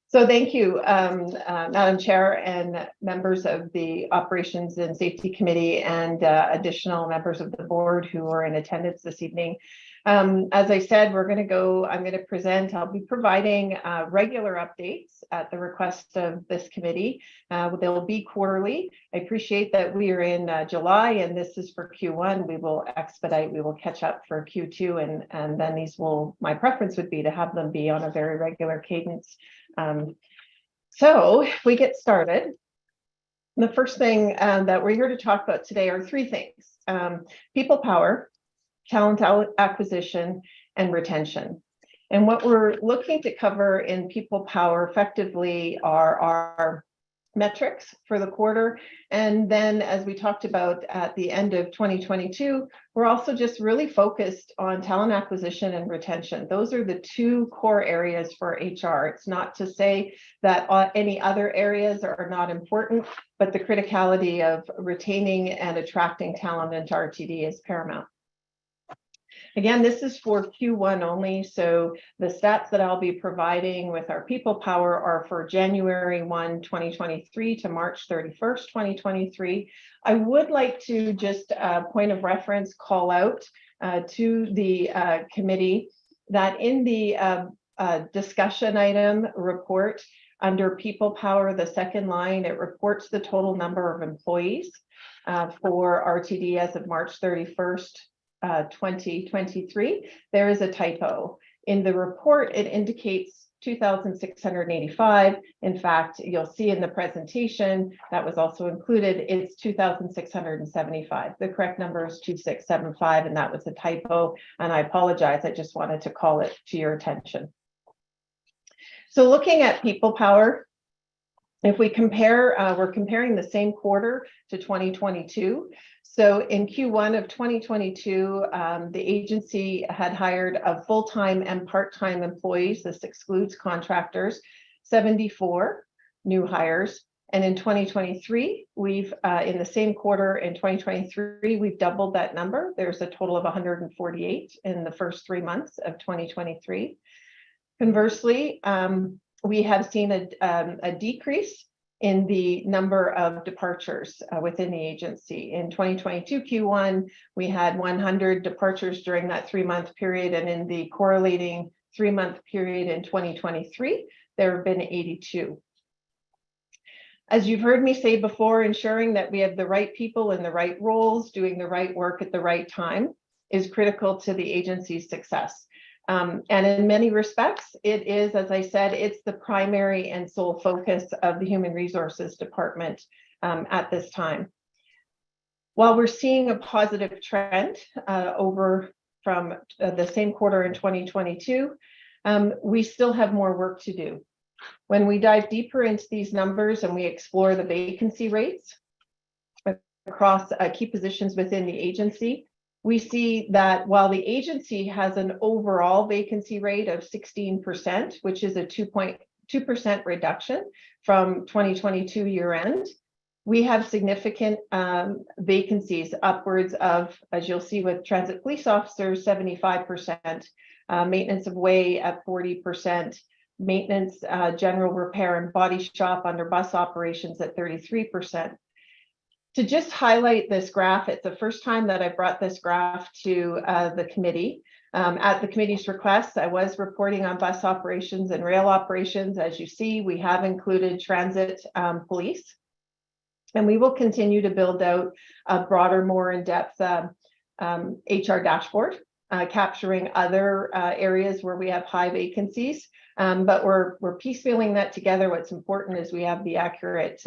So thank you, Madam Chair and members of the Operations and Safety Committee and additional members of the board who are in attendance this evening. As I said, I'm going to present, I'll be providing regular updates at the request of this committee. They'll be quarterly. I appreciate that we are in July and this is for Q1. We will expedite, we will catch up for Q2 and then my preference would be to have them be on a very regular cadence. So if we get started, the first thing that we're here to talk about today are three things: people power, talent acquisition, and retention. And what we're looking to cover in people power effectively are our metrics for the quarter. And then as we talked about at the end of 2022, we're also just really focused on talent acquisition and retention. Those are the two core areas for HR. It's not to say that any other areas are not important, but the criticality of retaining and attracting talent into RTD is paramount. Again, this is for Q1 only, so the stats that I'll be providing with our people power are for January 1, 2023 to March 31st, 2023. I would like to just point of reference call out to the committee that in the discussion item report under people power, the second line, it reports the total number of employees for RTD as of March 31st. 2023, there is a typo. In the report, it indicates 2,685. In fact, you'll see in the presentation that was also included, it's 2,675. The correct number is 2,675, and that was a typo. And I apologize, I just wanted to call it to your attention. So looking at people power, if we compare, we're comparing the same quarter to 2022. So in Q1 of 2022, the agency had hired of full-time and part-time employees, this excludes contractors, 74 new hires. And in 2023, we've, in the same quarter in 2023, we've doubled that number. There's a total of 148 in the first 3 months of 2023. Conversely, we have seen a decrease in the number of departures within the agency. In 2022 Q1, we had 100 departures during that 3-month period, and in the correlating 3-month period in 2023, there have been 82. As you've heard me say before, ensuring that we have the right people in the right roles, doing the right work at the right time is critical to the agency's success. And in many respects, it is, as I said, it's the primary and sole focus of the Human Resources Department at this time. While we're seeing a positive trend over from the same quarter in 2022, we still have more work to do. When we dive deeper into these numbers and we explore the vacancy rates across key positions within the agency, we see that while the agency has an overall vacancy rate of 16%, which is a 2.2% reduction from 2022 year end, we have significant vacancies upwards of, as you'll see with transit police officers, 75%, maintenance of way at 40%, maintenance, general repair and body shop under bus operations at 33%. To just highlight this graph, it's the first time that I brought this graph to the committee. At the committee's request, I was reporting on bus operations and rail operations. As you see, we have included transit police, and we will continue to build out a broader, more in-depth HR dashboard capturing other areas where we have high vacancies. But we're piecemealing that together. What's important is we have the accurate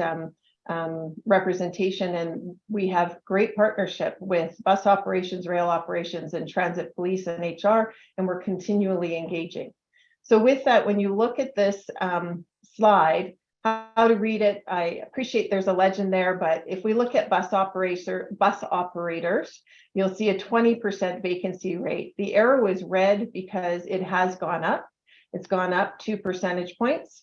representation, and we have great partnership with bus operations, rail operations, and transit police and HR, and we're continually engaging. So with that, when you look at this slide, how to read it, I appreciate there's a legend there, but if we look at bus operators, you'll see a 20% vacancy rate. The arrow is red because it has gone up. It's gone up 2 percentage points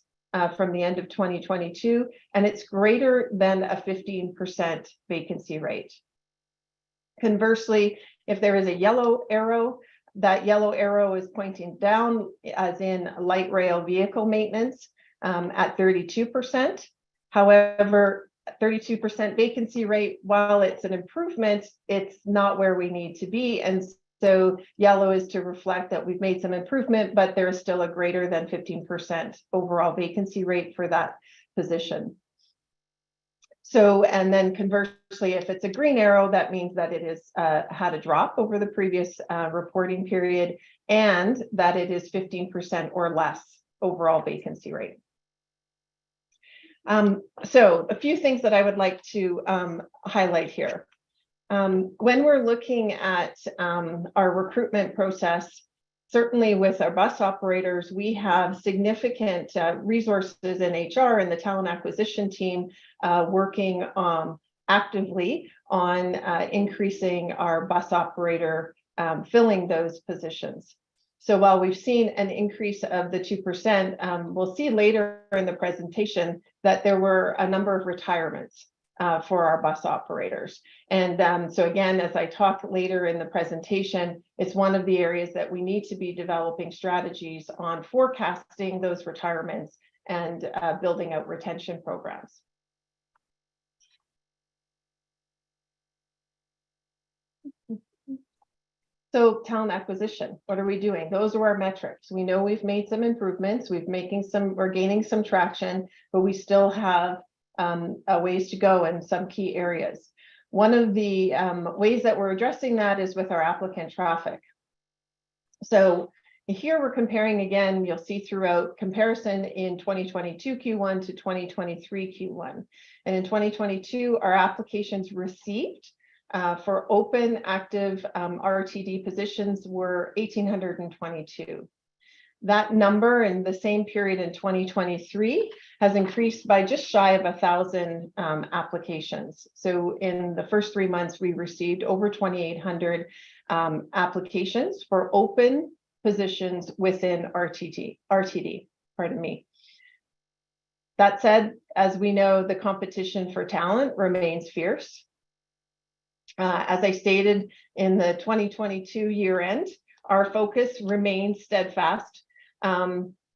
from the end of 2022, and it's greater than a 15% vacancy rate. Conversely, if there is a yellow arrow, that yellow arrow is pointing down, as in light rail vehicle maintenance at 32%. However, 32% vacancy rate, while it's an improvement, it's not where we need to be. And so yellow is to reflect that we've made some improvement, but there is still a greater than 15% overall vacancy rate for that position. So, and then conversely, if it's a green arrow, that means that it has had a drop over the previous reporting period, and that it is 15% or less overall vacancy rate. So a few things that I would like to highlight here. When we're looking at our recruitment process, certainly with our bus operators, we have significant resources in HR and the talent acquisition team working actively on increasing our bus operator filling those positions. So while we've seen an increase of the 2%, we'll see later in the presentation that there were a number of retirements for our bus operators. And so again, as I talk later in the presentation, it's one of the areas that we need to be developing strategies on forecasting those retirements and building out retention programs. So talent acquisition, what are we doing? Those are our metrics. We know we've made some improvements. We're gaining some traction, but we still have a ways to go in some key areas. One of the ways that we're addressing that is with our applicant traffic. So here we're comparing again, you'll see throughout comparison in 2022 Q1 to 2023 Q1. And in 2022, our applications received for open active RTD positions were 1,822. That number in the same period in 2023 has increased by just shy of 1,000 applications. So in the first 3 months, we received over 2,800 applications for open positions within RTD, pardon me. That said, as we know, the competition for talent remains fierce. As I stated in the 2022 year end, our focus remains steadfast.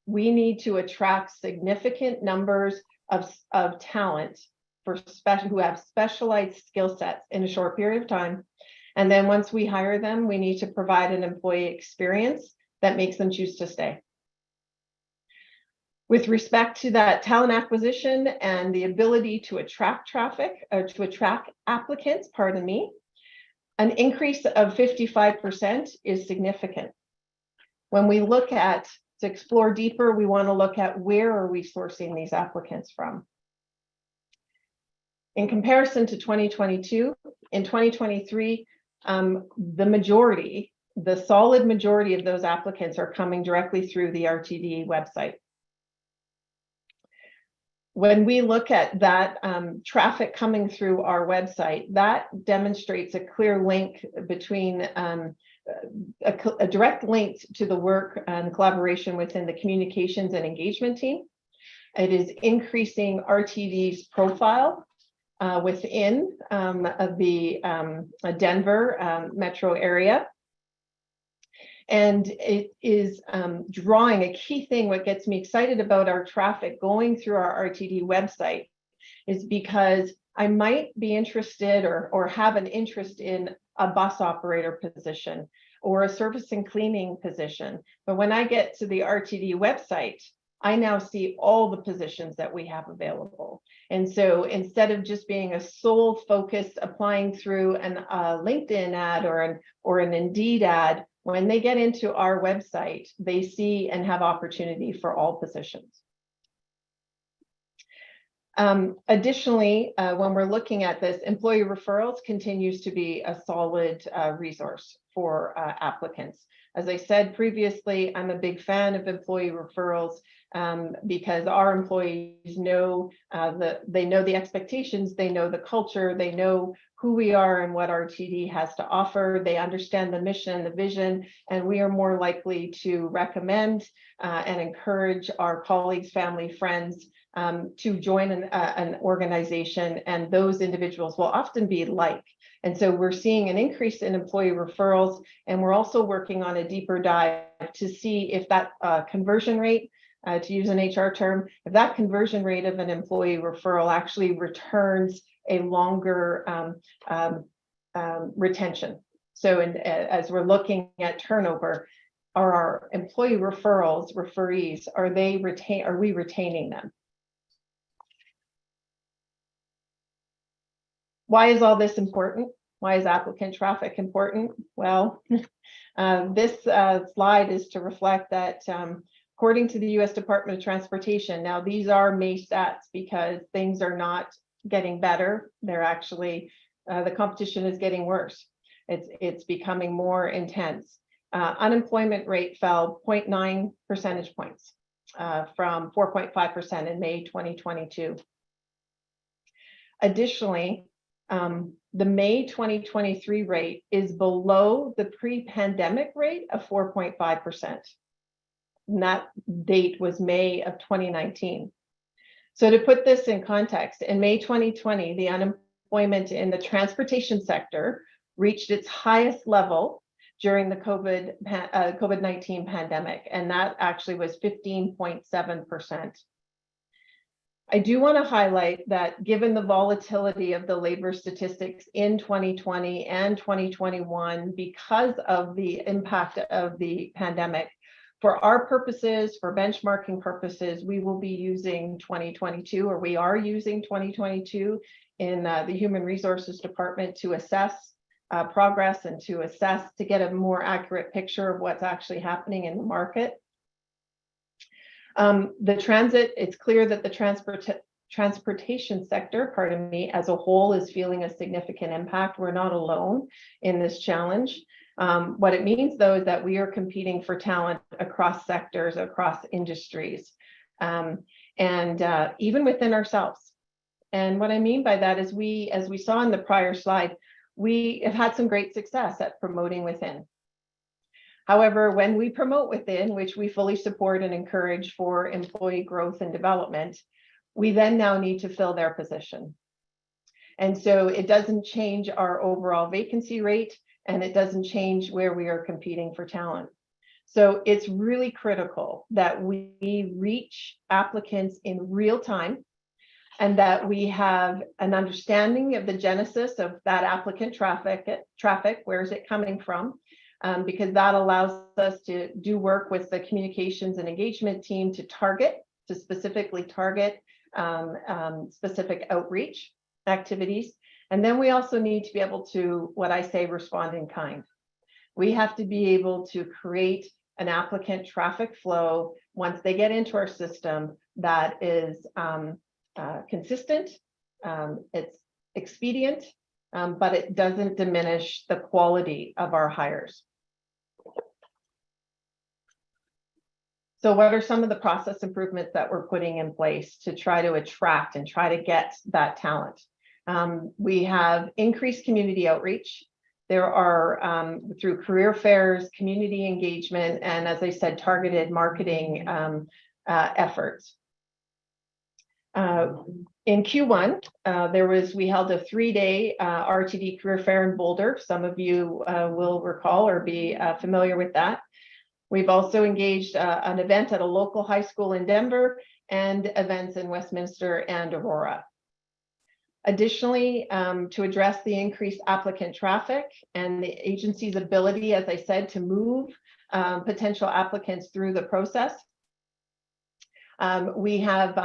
We need to attract significant numbers of talent who have specialized skill sets in a short period of time. And then once we hire them, we need to provide an employee experience that makes them choose to stay. With respect to that talent acquisition and the ability to attract applicants, pardon me, an increase of 55% is significant. When we look at, to explore deeper, we want to look at where are we sourcing these applicants from. In comparison to 2022, in 2023, the solid majority of those applicants are coming directly through the RTD website. When we look at that traffic coming through our website, that demonstrates a clear link between a direct link to the work and collaboration within the communications and engagement team. It is increasing RTD's profile within the Denver metro area. And it is drawing a key thing. What gets me excited about our traffic going through our RTD website is because I might be interested or have an interest in a bus operator position or a service and cleaning position. But when I get to the RTD website, I now see all the positions that we have available. And so instead of just being a sole focus applying through a LinkedIn ad or an Indeed ad, When they get into our website, they see and have opportunity for all positions. Additionally, when we're looking at this, employee referrals continues to be a solid resource for applicants. As I said previously, I'm a big fan of employee referrals because our employees know they know the expectations, they know the culture, they know who we are and what RTD has to offer. They understand the mission, the vision, and we are more likely to recommend and encourage our colleagues, family, friends to join an organization, and those individuals will often be like. And so we're seeing an increase in employee referrals, and we're also working on a deeper dive to see if that conversion rate, to use an HR term, if that conversion rate of an employee referral actually returns a longer retention. So as we're looking at turnover, are our employee referees, are we retaining them? Why is all this important? Why is applicant traffic important? Well, this slide is to reflect that according to the U.S. Department of Transportation, now these are May stats because things are not getting better. They're actually, the competition is getting worse. It's becoming more intense. Unemployment rate fell 0.9 percentage points from 4.5% in May 2022. Additionally, the May 2023 rate is below the pre-pandemic rate of 4.5%. And that date was May of 2019. So to put this in context, in May 2020, the unemployment in the transportation sector reached its highest level during the COVID-19 pandemic, and that actually was 15.7%. I do want to highlight that given the volatility of the labor statistics in 2020 and 2021, because of the impact of the pandemic, for our purposes, for benchmarking purposes, we will be using 2022, or we are using 2022 in the Human Resources Department to assess progress and to get a more accurate picture of what's actually happening in the market. It's clear that the transportation sector, as a whole is feeling a significant impact. We're not alone in this challenge. What it means, though, is that we are competing for talent across sectors, across industries, and even within ourselves. And what I mean by that is as we saw in the prior slide, we have had some great success at promoting within. However, when we promote within, which we fully support and encourage for employee growth and development, we then now need to fill their position. And so it doesn't change our overall vacancy rate, and it doesn't change where we are competing for talent. So it's really critical that we reach applicants in real time, and that we have an understanding of the genesis of that applicant traffic, where is it coming from? Because that allows us to do work with the communications and engagement team to specifically target specific outreach activities. And then we also need to be able to, what I say, respond in kind. We have to be able to create an applicant traffic flow once they get into our system that is consistent, it's expedient, but it doesn't diminish the quality of our hires. So what are some of the process improvements that we're putting in place to try to attract and try to get that talent? We have increased community outreach. There are, through career fairs, community engagement, and as I said, targeted marketing efforts. In Q1, we held a 3-day RTD career fair in Boulder. Some of you will recall or be familiar with that. We've also engaged an event at a local high school in Denver and events in Westminster and Aurora. Additionally, to address the increased applicant traffic and the agency's ability, as I said, to move potential applicants through the process, we have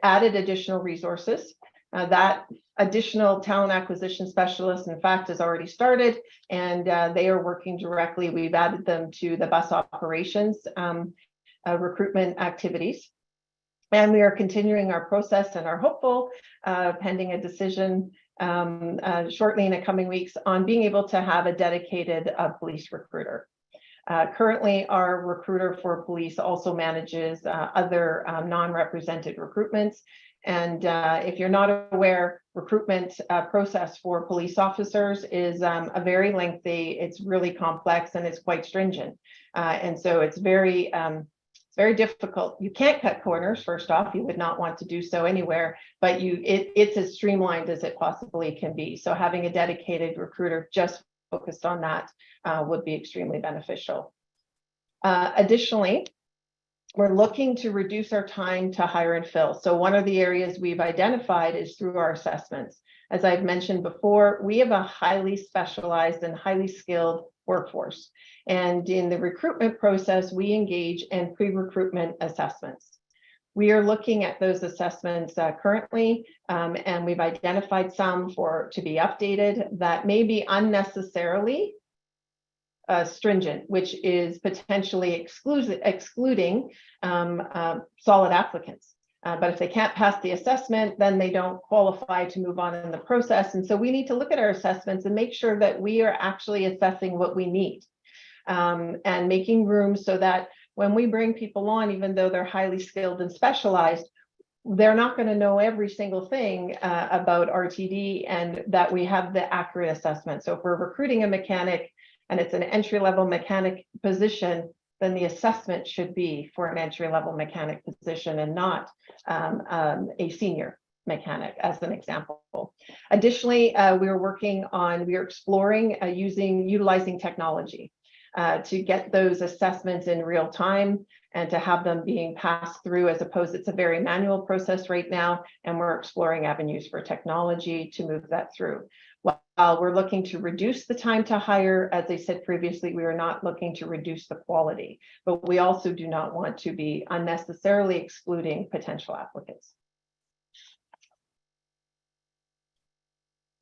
added additional resources That additional talent acquisition specialist, in fact, has already started, and they are working directly. We've added them to the bus operations recruitment activities. And we are continuing our process and are hopeful, pending a decision shortly in the coming weeks, on being able to have a dedicated police recruiter. Currently, our recruiter for police also manages other non-represented recruitments. And if you're not aware, recruitment process for police officers is a very lengthy, it's really complex, and it's quite stringent. And so it's very difficult. You can't cut corners, first off. You would not want to do so anywhere, but it's as streamlined as it possibly can be. So having a dedicated recruiter just focused on that would be extremely beneficial. Additionally, we're looking to reduce our time to hire and fill. So one of the areas we've identified is through our assessments. As I've mentioned before, we have a highly specialized and highly skilled workforce. And in the recruitment process, we engage in pre-recruitment assessments. We are looking at those assessments currently, and we've identified some to be updated that may be unnecessarily stringent, which is potentially excluding solid applicants. But if they can't pass the assessment, then they don't qualify to move on in the process. And so we need to look at our assessments and make sure that we are actually assessing what we need, and making room so that when we bring people on, even though they're highly skilled and specialized, they're not going to know every single thing about RTD, and that we have the accurate assessment. So if we're recruiting a mechanic and it's an entry-level mechanic position, then the assessment should be for an entry-level mechanic position and not a senior mechanic, as an example. Additionally, we're exploring utilizing technology to get those assessments in real time and to have them being passed through, as opposed, it's a very manual process right now, and we're exploring avenues for technology to move that through. While we're looking to reduce the time to hire, as I said previously, we are not looking to reduce the quality, but we also do not want to be unnecessarily excluding potential applicants.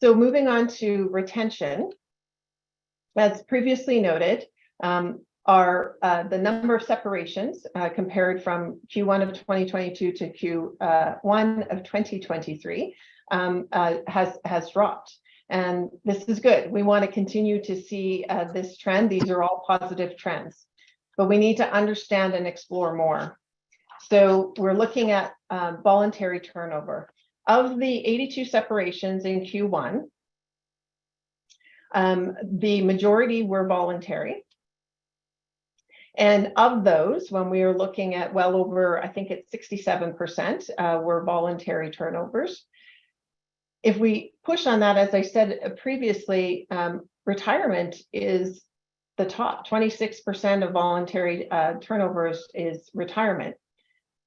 So moving on to retention, as previously noted, the number of separations compared from Q1 of 2022 to Q1 of 2023 has dropped. And this is good. We want to continue to see this trend. These are all positive trends, but we need to understand and explore more. So we're looking at voluntary turnover. Of the 82 separations in Q1, the majority were voluntary. And of those, when we are looking at well over, I think it's 67% were voluntary turnovers. If we push on that, as I said previously, retirement is the top. 26% of voluntary turnovers is retirement.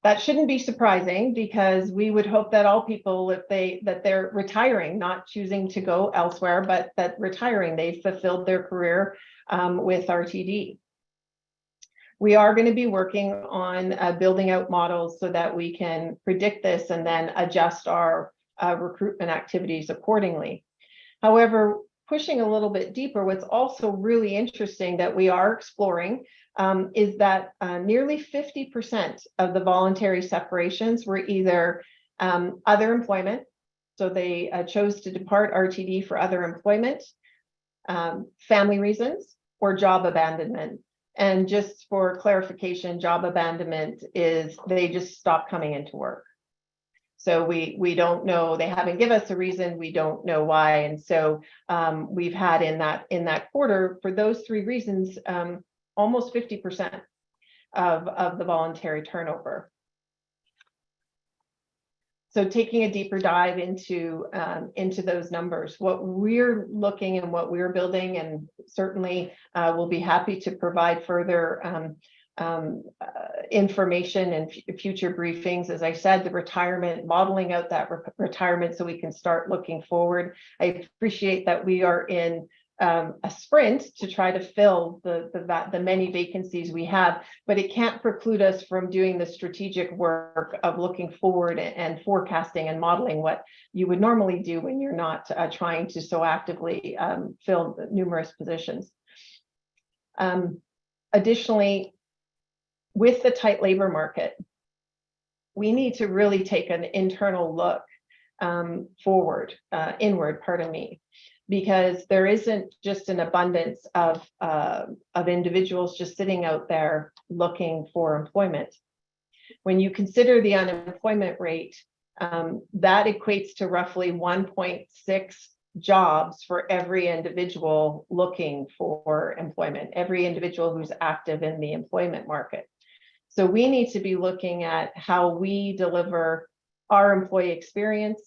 That shouldn't be surprising, because we would hope that all people, that they're retiring, not choosing to go elsewhere, but that retiring, they've fulfilled their career with RTD. We are going to be working on building out models so that we can predict this and then adjust our recruitment activities accordingly. However, pushing a little bit deeper, what's also really interesting that we are exploring is that nearly 50% of the voluntary separations were either other employment, so they chose to depart RTD for other employment, family reasons, or job abandonment. And just for clarification, job abandonment is they just stop coming into work. So we don't know, they haven't given us a reason, we don't know why. And so we've had in that quarter, for those three reasons, almost 50% of the voluntary turnover. So taking a deeper dive into those numbers, what we're looking and what we're building, and certainly we'll be happy to provide further information and future briefings. As I said, the retirement, modeling out that retirement so we can start looking forward. I appreciate that we are in a sprint to try to fill the many vacancies we have, but it can't preclude us from doing the strategic work of looking forward and forecasting and modeling what you would normally do when you're not trying to so actively fill numerous positions. Additionally, with the tight labor market, we need to really take an internal look inward, pardon me, because there isn't just an abundance of individuals just sitting out there looking for employment. When you consider the unemployment rate, that equates to roughly 1.6 jobs for every individual looking for employment, every individual who's active in the employment market. So we need to be looking at how we deliver our employee experience,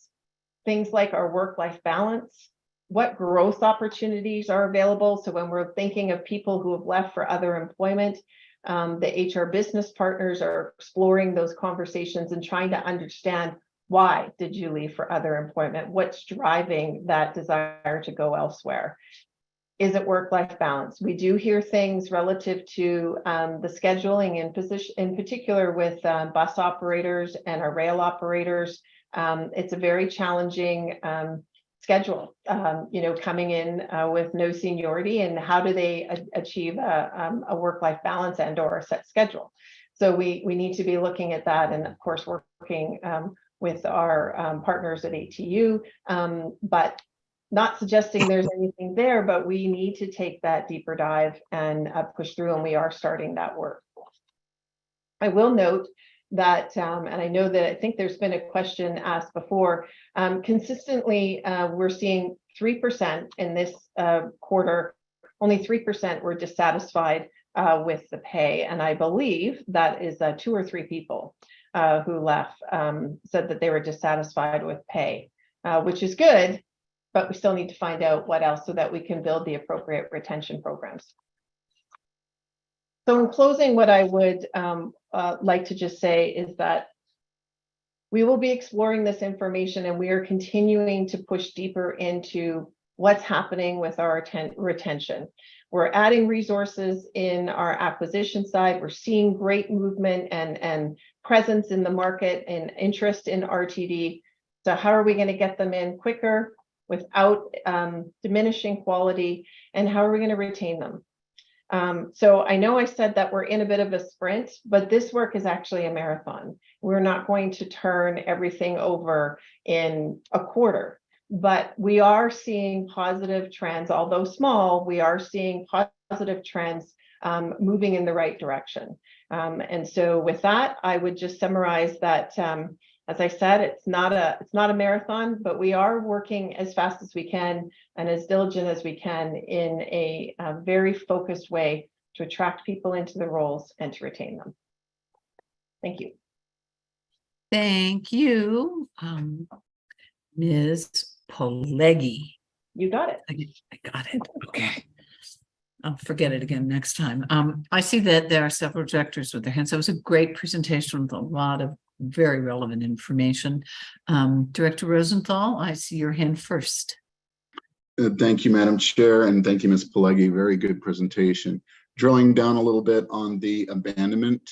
things like our work-life balance, what growth opportunities are available. So when we're thinking of people who have left for other employment, the HR business partners are exploring those conversations and trying to understand, why did you leave for other employment? What's driving that desire to go elsewhere? Is it work-life balance? We do hear things relative to the scheduling in particular with bus operators and our rail operators. It's a very challenging schedule, coming in with no seniority, and how do they achieve a work-life balance and or a set schedule? So we need to be looking at that, and of course working with our partners at ATU, but not suggesting there's anything there, but we need to take that deeper dive and push through, and we are starting that work. I will note that, and I know that I think there's been a question asked before, consistently we're seeing 3% in this quarter, only 3% were dissatisfied with the pay. And I believe that is 2 or 3 people who left said that they were dissatisfied with pay, which is good, but we still need to find out what else so that we can build the appropriate retention programs. So in closing, what I would like to just say is that we will be exploring this information, and we are continuing to push deeper into what's happening with our retention. We're adding resources in our acquisition side. We're seeing great movement and presence in the market and interest in RTD. So how are we going to get them in quicker without diminishing quality, and how are we going to retain them? So I know I said that we're in a bit of a sprint, but this work is actually a marathon. We're not going to turn everything over in a quarter, but we are seeing positive trends, although small. We are seeing positive trends moving in the right direction. And so with that, I would just summarize that, as I said, it's not a marathon, but we are working as fast as we can and as diligent as we can in a very focused way to attract people into the roles and to retain them. Thank you. Thank you, Ms. Pileggi. You got it. I got it. Okay. I'll forget it again next time. I see that there are several directors with their hands. It was a great presentation with a lot of very relevant information. Director Rosenthal, I see your hand first. Thank you, Madam Chair, and thank you, Ms. Pileggi. Very good presentation. Drilling down a little bit on the abandonment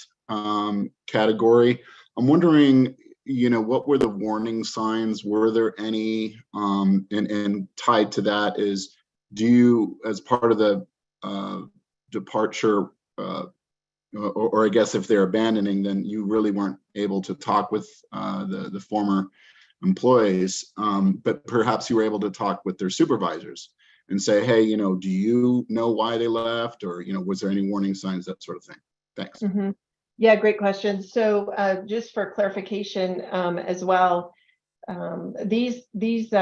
category, I'm wondering, what were the warning signs? Were there any? And tied to that is, do you, as part of the departure, or I guess if they're abandoning, then you really weren't able to talk with the former employees, but perhaps you were able to talk with their supervisors and say, hey, do you know why they left? Or, was there any warning signs, that sort of thing? Thanks. Mm-hmm. Yeah, great question. So just for clarification as well, these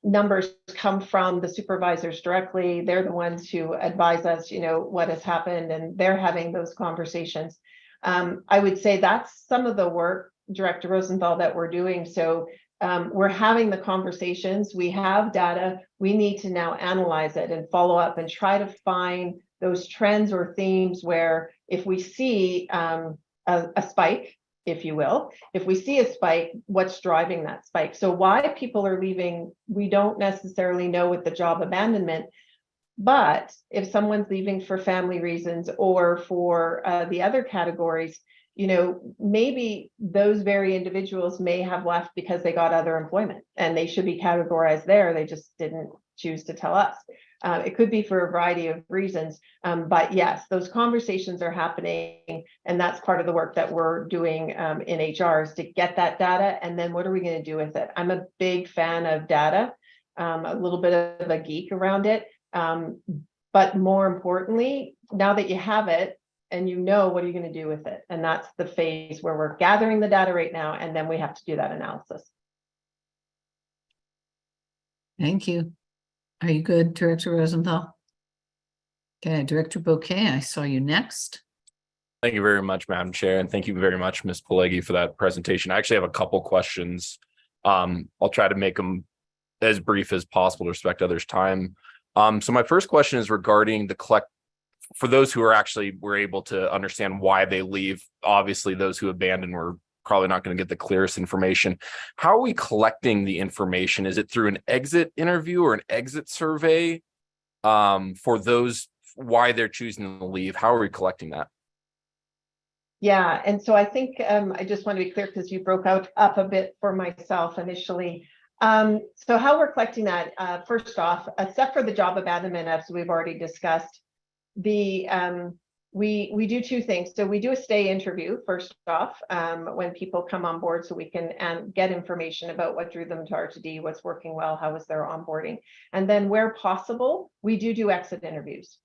numbers come from the supervisors directly. They're the ones who advise us, what has happened, and they're having those conversations. I would say that's some of the work, Director Rosenthal, that we're doing. So we're having the conversations. We have data. We need to now analyze it and follow up and try to find those trends or themes where if we see a spike, if you will, if we see a spike, what's driving that spike? So why people are leaving, we don't necessarily know with the job abandonment, But if someone's leaving for family reasons or for the other categories, you know, maybe those very individuals may have left because they got other employment and they should be categorized there. They just didn't choose to tell us. It could be for a variety of reasons. But yes, those conversations are happening. And that's part of the work that we're doing in HR is to get that data. And then what are we going to do with it? I'm a big fan of data, a little bit of a geek around it. But more importantly, now that you have it and you know, what are you going to do with it? And that's the phase where we're gathering the data right now, and then we have to do that analysis. Thank you. Are you good, Director Rosenthal? Okay, Director Bouquet, I saw you next. Thank you very much, Madam Chair, and thank you very much, Ms. Pileggi, for that presentation. I actually have a couple questions. I'll try to make them as brief as possible to respect others' time. So my first question is regarding the for those who were able to understand why they leave. Obviously, those who abandon were probably not going to get the clearest information. How are we collecting the information? Is it through an exit interview or an exit survey for those why they're choosing to leave? How are we collecting that? Yeah, and so I think I just want to be clear because you broke up a bit for myself initially. So how we're collecting that, first off, except for the job abandonment, as we've already discussed, we do two things. So we do a stay interview first off when people come on board, so we can get information about what drew them to RTD, what's working well, how was their onboarding, and then where possible, we do exit interviews.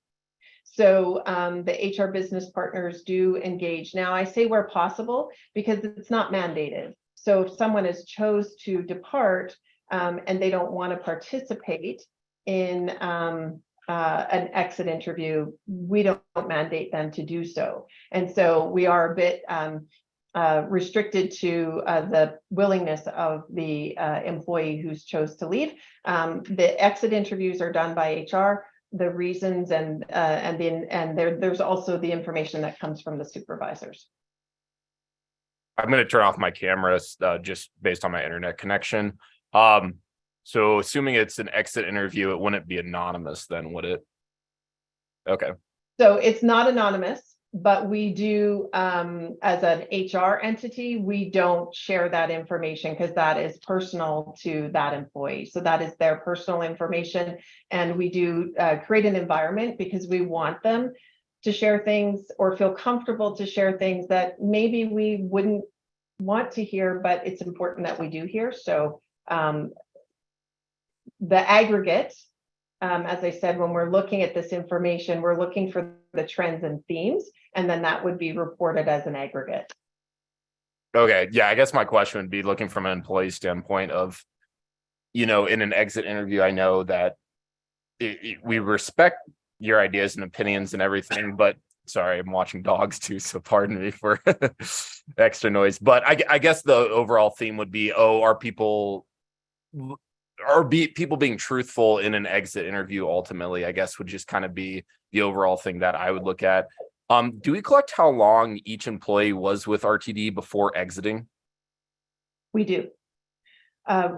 So the HR business partners do engage. Now I say where possible because it's not mandated. So if someone has chose to depart and they don't want to participate in an exit interview, we don't mandate them to do so. And so we are a bit restricted to the willingness of the employee who's chose to leave. The exit interviews are done by HR. The reasons and there's also the information that comes from the supervisors. I'm going to turn off my camera just based on my internet connection. So assuming it's an exit interview, it wouldn't be anonymous then, would it? Okay. So it's not anonymous, but we do, as an HR entity, we don't share that information because that is personal to that employee. So that is their personal information. And we do create an environment because we want them to share things or feel comfortable to share things that maybe we wouldn't want to hear, but it's important that we do hear. So the aggregate, as I said, when we're looking at this information, we're looking for the trends and themes, and then that would be reported as an aggregate. Okay. Yeah, I guess my question would be looking from an employee standpoint of, you know, in an exit interview, I know that we respect your ideas and opinions and everything, but sorry, I'm watching dogs too, so pardon me for extra noise. But I guess the overall theme would be, are people being truthful in an exit interview ultimately, I guess would just kind of be the overall thing that I would look at. Do we collect how long each employee was with RTD before exiting? We do.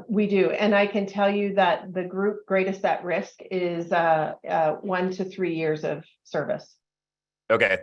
We do. And I can tell you that the group greatest at risk is 1 to 3 years of service. Okay,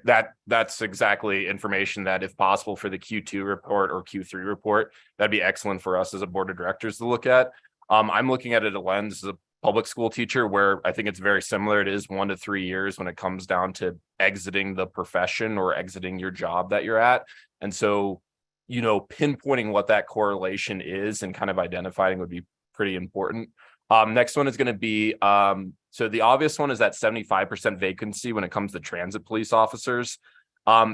that's exactly information that, if possible, for the Q2 report or Q3 report, that'd be excellent for us as a board of directors to look at. I'm looking at it a lens as a public school teacher where I think it's very similar. It is 1 to 3 years when it comes down to exiting the profession or exiting your job that you're at. And so, you know, pinpointing what that correlation is and kind of identifying would be pretty important. Next one is going to be, so the obvious one is that 75% vacancy when it comes to transit police officers.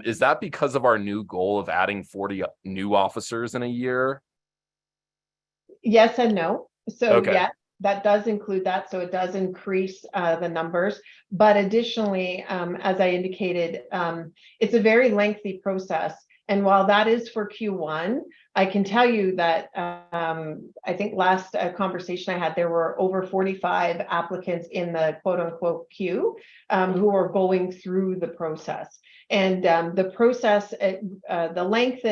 Is that because of our new goal of adding 40 new officers in a year? Yes and no. So Okay. yeah, that does include that. So it does increase the numbers. But additionally, as I indicated, it's a very lengthy process. And while that is for Q1, I can tell you that I think last conversation I had, there were over 45 applicants in the quote unquote queue who are going through the process. And the process, the length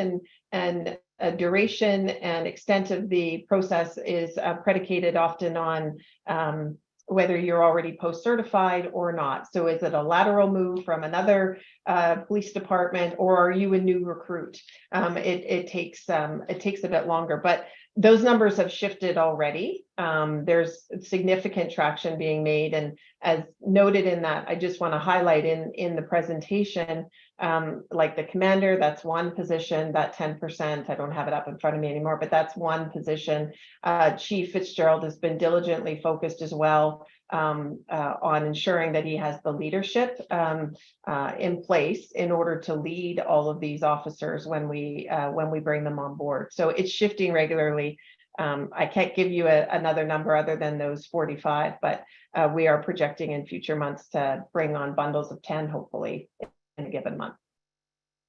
and duration and extent of the process is predicated often on whether you're already post-certified or not. So is it a lateral move from another police department, or are you a new recruit? It takes a bit longer, but those numbers have shifted already. There's significant traction being made, and as noted in that, I just want to highlight in the presentation, like the commander, that's one position, that 10%, I don't have it up in front of me anymore, but that's one position. Chief Fitzgerald has been diligently focused as well on ensuring that he has the leadership in place in order to lead all of these officers when we bring them on board. So it's shifting regularly. I can't give you another number other than those 45, but we are projecting in future months to bring on bundles of 10, hopefully, in a given month.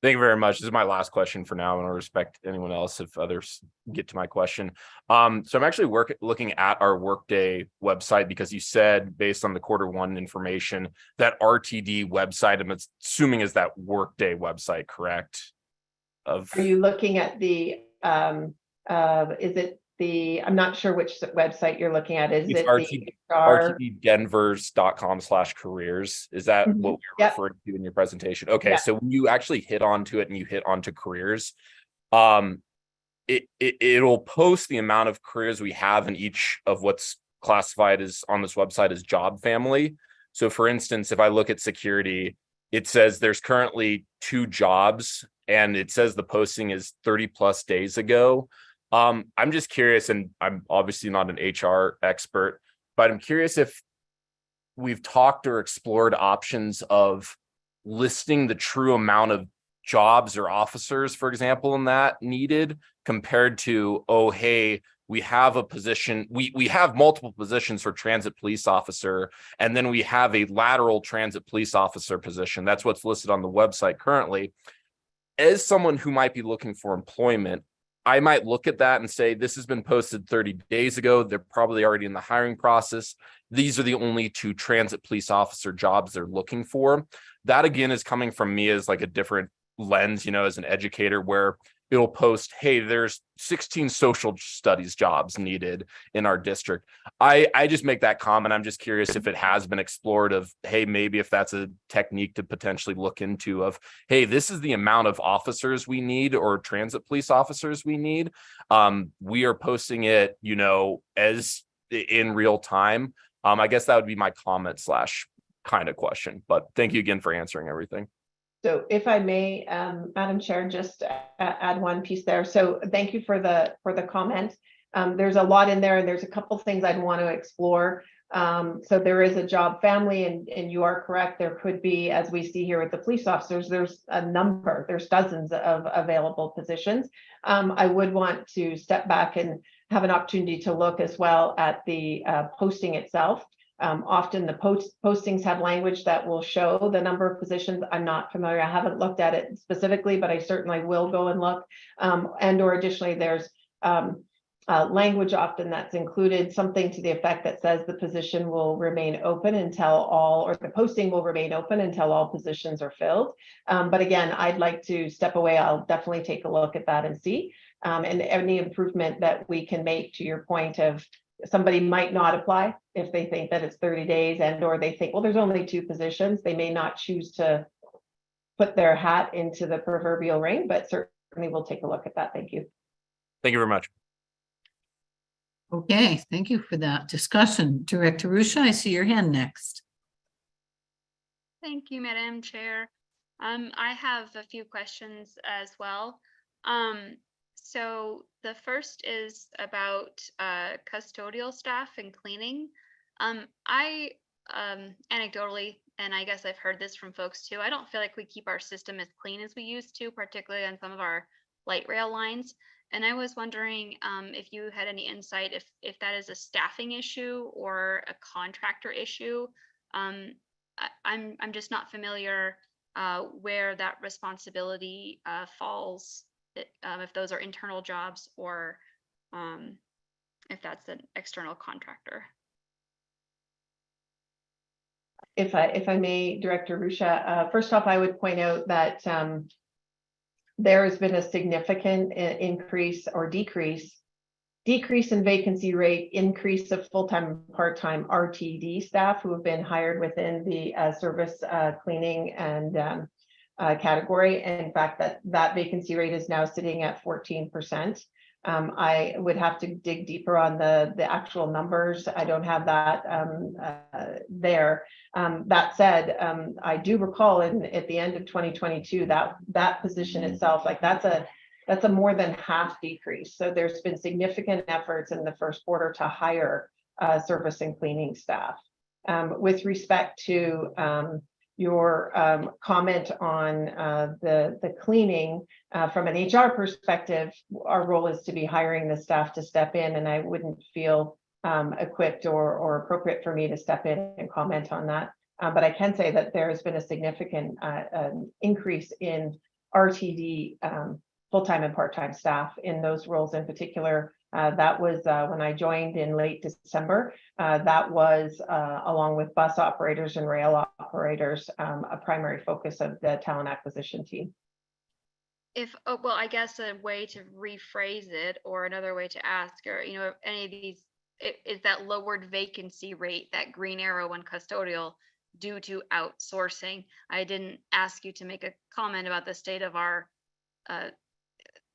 Thank you very much. This is my last question for now, and I'll respect anyone else if others get to my question. So I'm actually looking at our Workday website, because you said, based on the Q1 information, that RTD website, I'm assuming, is that Workday website, correct? Are you looking at the, is it the, I'm not sure which website you're looking at. Is it's it rtddenvers.com/careers? Is that what we were Yep. referring to in your presentation? Okay, Yeah. so when you actually hit onto it and you hit onto careers, it'll post the amount of careers we have in each of what's classified as on this website as job family. So for instance, if I look at security, it says there's currently 2 jobs, and it says the posting is 30 plus days ago. I'm just curious, and I'm obviously not an HR expert, but I'm curious if we've talked or explored options of listing the true amount of jobs or officers, for example, in that needed, compared to, oh, hey, we have a position, we have multiple positions for transit police officer, and then we have a lateral transit police officer position. That's what's listed on the website currently. As someone who might be looking for employment, I might look at that and say, this has been posted 30 days ago. They're probably already in the hiring process. These are the only 2 transit police officer jobs they're looking for. That, again, is coming from me as like a different lens, as an educator, where it'll post, hey, there's 16 social studies jobs needed in our district. I just make that comment. I'm just curious if it has been explored of, hey, maybe if that's a technique to potentially look into of, hey, this is the amount of officers we need, or transit police officers we need. We are posting it, as in real time. I guess that would be my comment / kind of question, but thank you again for answering everything. So if I may, Madam Chair, just add one piece there. So thank you for the comment. There's a lot in there, and there's a couple things I'd want to explore. So there is a job family, and you are correct. There could be, as we see here with the police officers, there's dozens of available positions. I would want to step back and have an opportunity to look as well at the posting itself. Often the postings have language that will show the number of positions. I'm not familiar. I haven't looked at it specifically, but I certainly will go and look. Or additionally, there's language often that's included, something to the effect that says the position will remain open or the posting will remain open until all positions are filled. But again, I'd like to step away. I'll definitely take a look at that and see. And any improvement that we can make, to your point of, somebody might not apply if they think that it's 30 days or they think, well, there's only 2 positions. They may not choose to put their hat into the proverbial ring, but certainly we'll take a look at that. Thank you. Thank you very much. Okay, thank you for that discussion. Director Rusha, I see your hand next. Thank you, Madam Chair. I have a few questions as well. So the first is about custodial staff and cleaning. I anecdotally, and I guess I've heard this from folks too, I don't feel like we keep our system as clean as we used to, particularly on some of our light rail lines. And I was wondering if you had any insight if that is a staffing issue or a contractor issue. I'm just not familiar where that responsibility falls. If those are internal jobs or if that's an external contractor. If I may, Director Rusha, first off, I would point out that there has been a significant increase or decrease decrease in vacancy rate, increase of full-time and part-time RTD staff who have been hired within the service cleaning and category. In fact, that vacancy rate is now sitting at 14%. I would have to dig deeper on the actual numbers. I don't have that there. That said, I do recall at the end of 2022 that position itself, like that's a more than half decrease. So there's been significant efforts in the first quarter to hire service and cleaning staff. With respect to your comment on the cleaning, from an HR perspective, our role is to be hiring the staff to step in, and I wouldn't feel equipped or appropriate for me to step in and comment on that. But I can say that there has been a significant increase in RTD full-time and part-time staff in those roles in particular. That was when I joined in late December. That was, along with bus operators and rail operators, a primary focus of the talent acquisition team. Well, I guess a way to rephrase it, or another way to ask, or, you know, if any of these, is that lowered vacancy rate, that green arrow on custodial, due to outsourcing? I didn't ask you to make a comment about the state of our,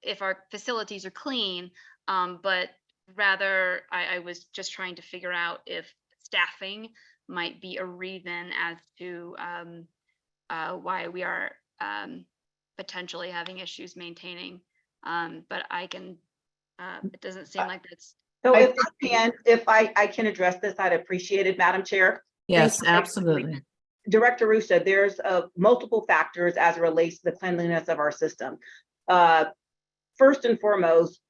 if our facilities are clean, but rather I was just trying to figure out if staffing might be a reason as to why we are potentially having issues maintaining. But I can, it doesn't seem like that's. So if I can address this, I'd appreciate it, Madam Chair. Yes, absolutely. Director Rusa, there's multiple factors as it relates to the cleanliness of our system. First and foremost,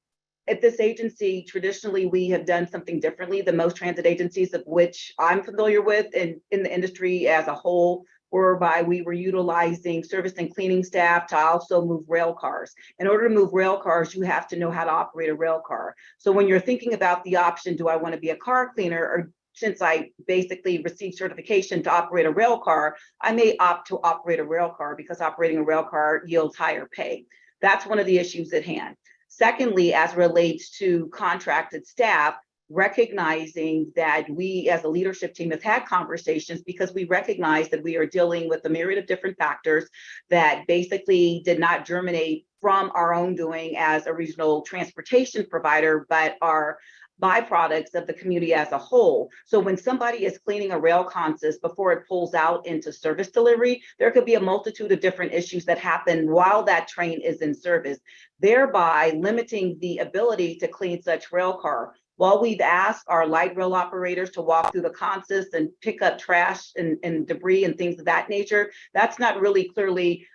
at this agency, traditionally, we have done something differently than most transit agencies, of which I'm familiar with, and in the industry as a whole, whereby we were utilizing service and cleaning staff to also move rail cars. In order to move rail cars, you have to know how to operate a rail car. So when you're thinking about the option, do I want to be a car cleaner, or since I basically received certification to operate a rail car, I may opt to operate a rail car because operating a rail car yields higher pay. That's one of the issues at hand. Secondly, as relates to contracted staff, recognizing that we as a leadership team have had conversations because we recognize that we are dealing with a myriad of different factors that basically did not germinate from our own doing as a regional transportation provider, but are byproducts of the community as a whole. So when somebody is cleaning a rail consist before it pulls out into service delivery, there could be a multitude of different issues that happen while that train is in service, thereby limiting the ability to clean such rail car. While we've asked our light rail operators to walk through the consist and pick up trash and debris and things of that nature, that's not really clearly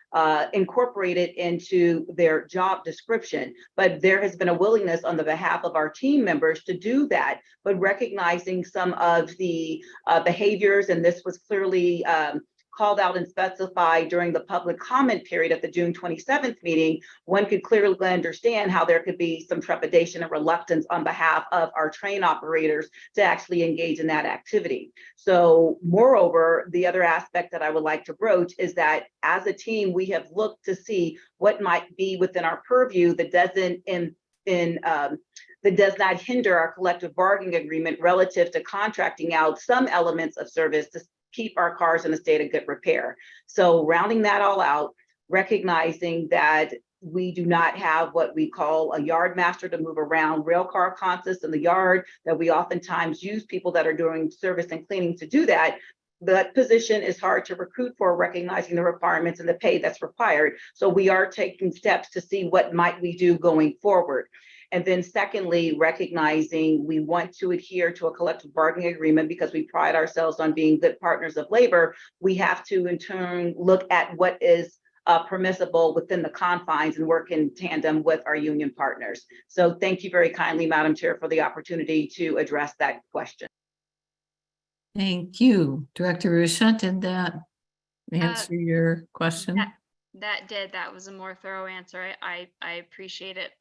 incorporated into their job description, but there has been a willingness on the behalf of our team members to do that, but recognizing some of the behaviors, and this was clearly called out and specified during the public comment period at the June 27th meeting, one could clearly understand how there could be some trepidation and reluctance on behalf of our train operators to actually engage in that activity. So moreover, the other aspect that I would like to broach is that as a team, we have looked to see what might be within our purview that doesn't that does not hinder our collective bargaining agreement relative to contracting out some elements of service to keep our cars in a state of good repair. So rounding that all out, recognizing that we do not have what we call a yard master to move around rail car consists in the yard, that we oftentimes use people that are doing service and cleaning to do that. That position is hard to recruit for, recognizing the requirements and the pay that's required. So we are taking steps to see what might we do going forward. And then secondly, recognizing we want to adhere to a collective bargaining agreement because we pride ourselves on being good partners of labor. We have to in turn look at what is permissible within the confines and work in tandem with our union partners. So thank you very kindly, Madam Chair, for the opportunity to address that question. Thank you. Director Rusa, did that answer your question? That was a more thorough answer. I appreciate it.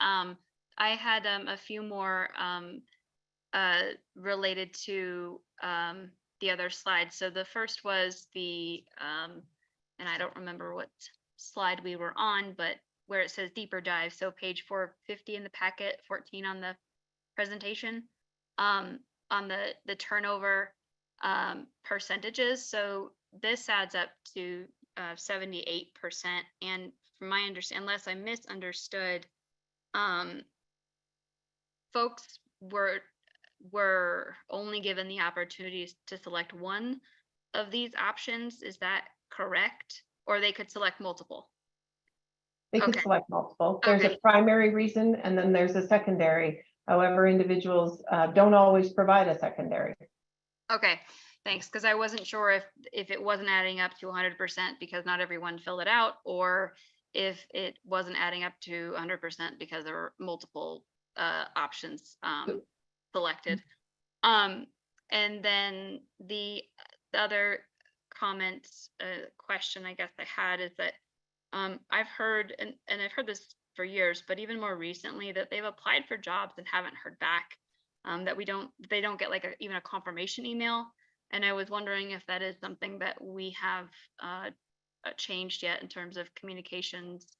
I had a few more related to the other slides. So the first was the, and I don't remember what slide we were on, but where it says deeper dive. So page 450 in the packet, 14 on the presentation on the turnover percentages. So this adds up to 78%. And from my understanding, unless I misunderstood, folks were only given the opportunities to select one of these options. Is that correct? Or they could select multiple? They could Okay. select multiple. There's a Okay. primary reason and then there's a secondary. However, individuals don't always provide a secondary. Okay, thanks. Because I wasn't sure if it wasn't adding up to 100% because not everyone filled it out, or if it wasn't adding up to 100% because there were multiple options selected. And then the other comments, question I guess I had is that I've heard, and I've heard this for years, but even more recently, that they've applied for jobs and haven't heard back. That they don't get like even a confirmation email. And I was wondering if that is something that we have changed yet in terms of communications,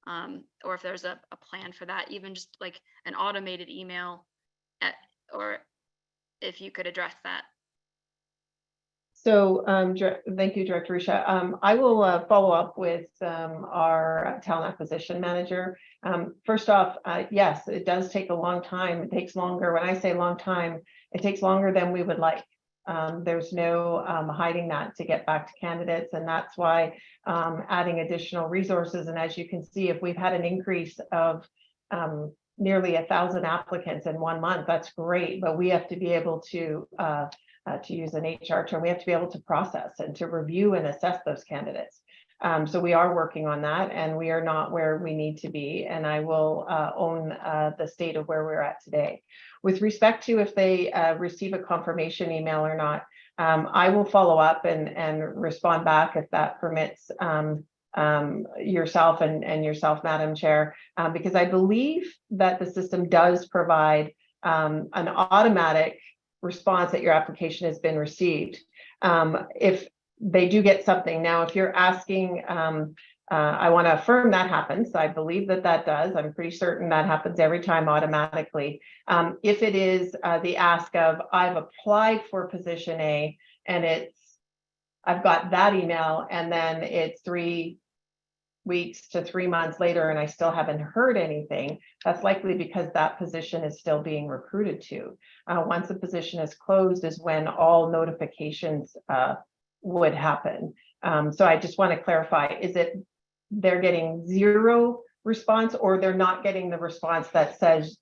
or if there's a plan for that, even just like an automated email, or if you could address that. So thank you, Director Risha. I will follow up with our talent acquisition manager. First off, yes, it does take a long time. It takes longer. When I say long time, it takes longer than we would like. There's no hiding that to get back to candidates. And that's why adding additional resources. And as you can see, if we've had an increase of nearly 1,000 applicants in 1 month, that's great. But we have to be able to use an HR term, we have to be able to process and to review and assess those candidates. So we are working on that, and we are not where we need to be. And I will own the state of where we're at today. With respect to if they receive a confirmation email or not, I will follow up and respond back if that permits yourself and yourself, Madam Chair, because I believe that the system does provide an automatic response that your application has been received. If they do get something. Now, if you're asking, I want to affirm that happens. I believe that does. I'm pretty certain that happens every time automatically. If it is the ask of, I've applied for position A and I've got that email, and then it's 3 weeks to 3 months later and I still haven't heard anything, that's likely because that position is still being recruited to. Once the position is closed is when all notifications would happen. So I just want to clarify, is it they're getting zero response, or they're not getting the response that says,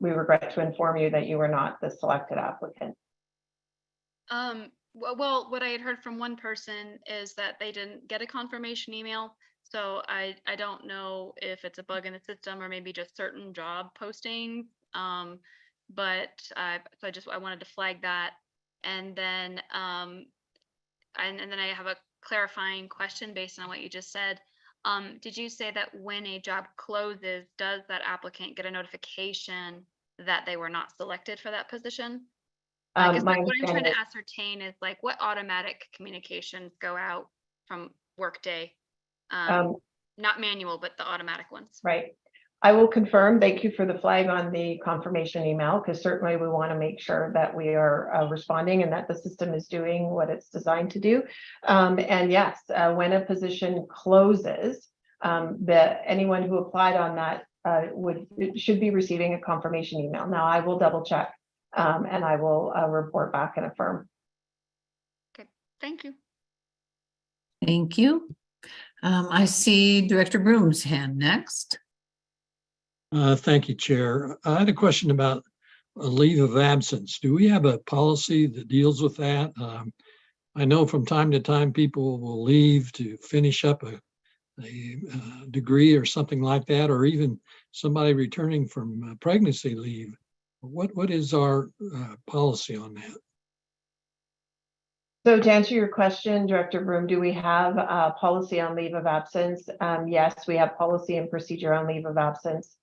we regret to inform you that you were not the selected applicant? Well, what I had heard from one person is that they didn't get a confirmation email. So I don't know if it's a bug in the system or maybe just certain job postings. But I wanted to flag that. And then and then I have a clarifying question based on what you just said. Did you say that when a job closes, does that applicant get a notification that they were not selected for that position? What I'm trying to ascertain is like what automatic communications go out from Workday, not manual, but the automatic ones. Right. I will confirm. Thank you for the flag on the confirmation email, because certainly we want to make sure that we are responding and that the system is doing what it's designed to do. And yes, when a position closes, anyone who applied on that should be receiving a confirmation email. Now I will double check. And I will report back and affirm. Okay, thank you. Thank you. I see Director Broom's hand next. Thank you, Chair. I had a question about a leave of absence. Do we have a policy that deals with that? I know from time to time people will leave to finish up a degree or something like that, or even somebody returning from pregnancy leave. What is our policy on that? So to answer your question, Director Broom, do we have a policy on leave of absence? Yes, we have policy and procedure on leave of absence.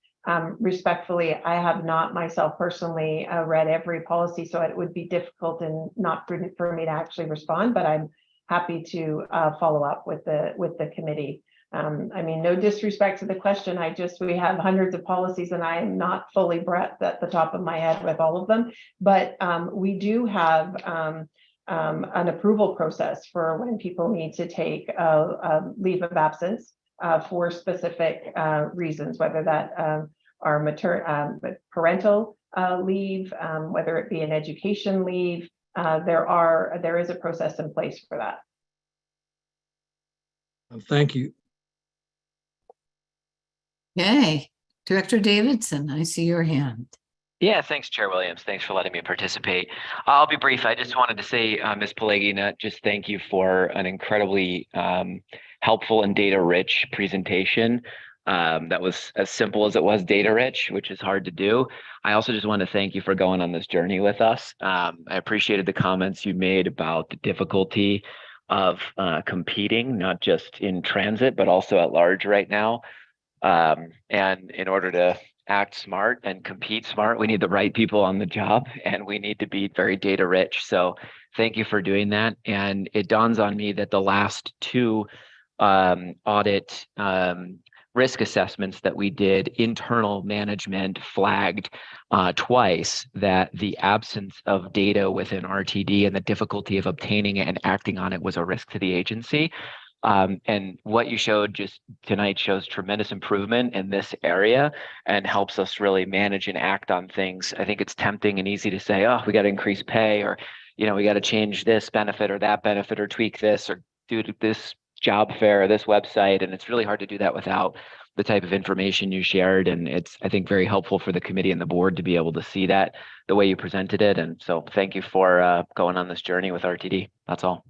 Respectfully, I have not myself personally read every policy, so it would be difficult and not prudent for me to actually respond, but I'm happy to follow up with the committee. I mean, no disrespect to the question. We have hundreds of policies and I am not fully breadth at the top of my head with all of them. But we do have an approval process for when people need to take a leave of absence for specific reasons, whether that are parental leave, whether it be an education leave. There is a process in place for that. Thank you. Okay, Director Davidson, I see your hand. Yeah, thanks, Chair Williams. Thanks for letting me participate. I'll be brief. I just wanted to say, Ms. Pelleggi, just thank you for an incredibly helpful and data-rich presentation. That was as simple as it was data-rich, which is hard to do. I also just want to thank you for going on this journey with us. I appreciated the comments you made about the difficulty of competing, not just in transit, but also at large right now. And in order to act smart and compete smart, we need the right people on the job, and we need to be very data rich. So thank you for doing that. And it dawns on me that the last two audit risk assessments that we did, internal management flagged twice that the absence of data within RTD and the difficulty of obtaining it and acting on it was a risk to the agency. And what you showed just tonight shows tremendous improvement in this area and helps us really manage and act on things. I think it's tempting and easy to say, oh, we got to increase pay, or, we got to change this benefit or that benefit, or tweak this, or do this job fair or this website. And it's really hard to do that without the type of information you shared. And it's, I think, very helpful for the committee and the board to be able to see that the way you presented it. And so thank you for going on this journey with RTD. That's all.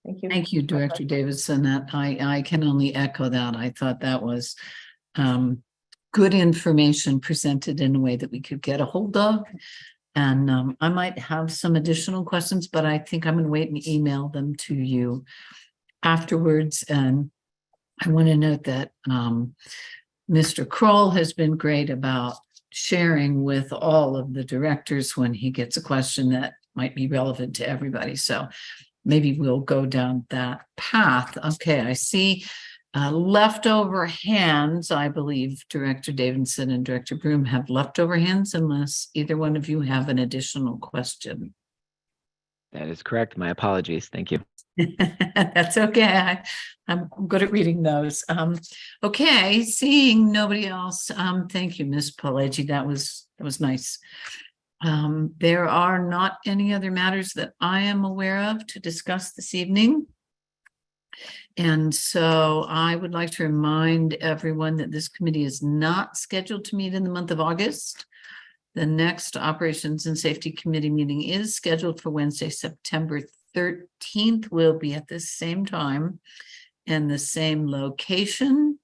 Thank you. Thank you, Director Davidson. That I can only echo that. I thought that was good information presented in a way that we could get a hold of. And I might have some additional questions, but I think I'm going to wait and email them to you afterwards. And I want to note that Mr. Kroll has been great about sharing with all of the directors when he gets a question that might be relevant to everybody. So maybe we'll go down that path. Okay, I see leftover hands. I believe Director Davidson and Director Broom have leftover hands, unless either one of you have an additional question. That is correct. My apologies. Thank you. That's okay. I'm good at reading those. Okay, seeing nobody else. Thank you, Ms. Pelleggi. That was nice. There are not any other matters that I am aware of to discuss this evening. And so I would like to remind everyone that this committee is not scheduled to meet in the month of August. The next Operations and Safety Committee meeting is scheduled for Wednesday, September 13th. We'll be at the same time and the same location.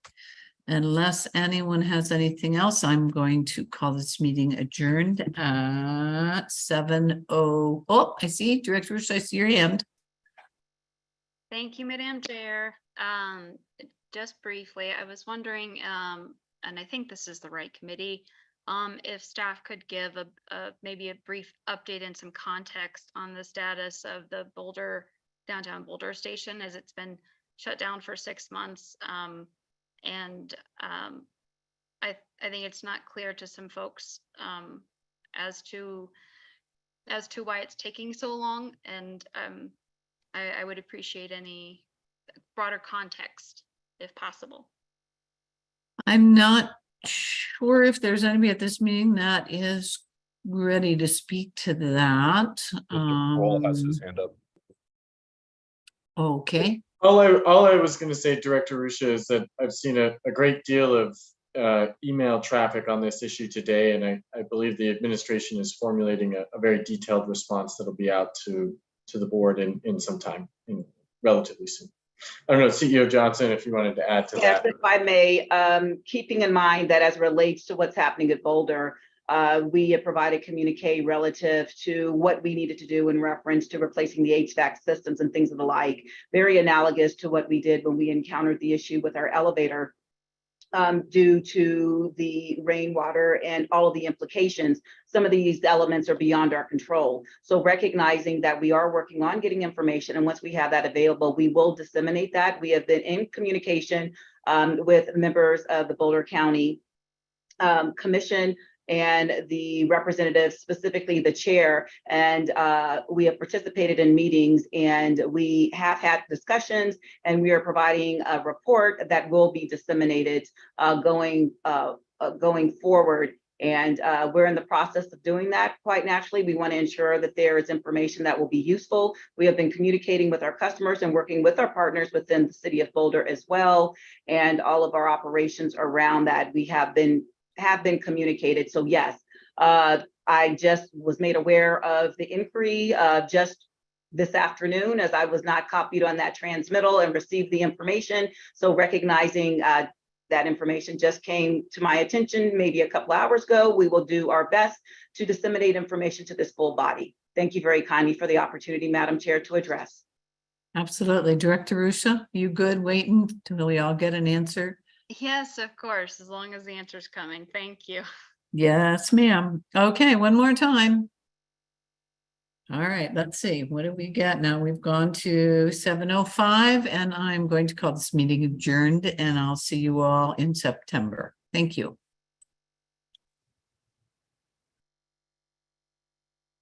Unless anyone has anything else, I'm going to call this meeting adjourned at 7:00. Oh, I see, Director Rush, I see your hand. Thank you, Madam Chair. Just briefly, I was wondering, and I think this is the right committee, if staff could give maybe a brief update and some context on the status of the downtown Boulder station, as it's been shut down for 6 months. I think it's not clear to some folks as to why it's taking so long, and I would appreciate any broader context if possible. I'm not sure if there's anybody at this meeting that is ready to speak to that. Kroll has his hand up. Okay. All I was going to say, Director Rusha, is that I've seen a great deal of email traffic on this issue today, and I believe the administration is formulating a very detailed response that'll be out to the board in some time, relatively soon. I don't know, CEO Johnson, if you wanted to add to that. Yes, if I may, keeping in mind that as it relates to what's happening at Boulder, we have provided communique relative to what we needed to do in reference to replacing the HVAC systems and things of the like, very analogous to what we did when we encountered the issue with our elevator due to the rainwater and all of the implications. Some of these elements are beyond our control. So recognizing that we are working on getting information, and once we have that available, we will disseminate that. We have been in communication with members of the Boulder County Commission and the representatives, specifically the chair, and we have participated in meetings, and we have had discussions, and we are providing a report that will be disseminated going forward. And we're in the process of doing that quite naturally. We want to ensure that there is information that will be useful. We have been communicating with our customers and working with our partners within the city of Boulder as well, and all of our operations around that. We have been communicated. So yes, I just was made aware of the inquiry just this afternoon, as I was not copied on that transmittal and received the information. So recognizing that information just came to my attention maybe a couple hours ago, we will do our best to disseminate information to this full body. Thank you very kindly for the opportunity, Madam Chair, to address. Absolutely. Director Rusha, you good waiting till we all get an answer? Yes, of course, as long as the answer's coming. Thank you. Yes, ma'am. Okay, one more time. All right, let's see. What do we get now? We've gone to 7:05, and I'm going to call this meeting adjourned, and I'll see you all in September. Thank you.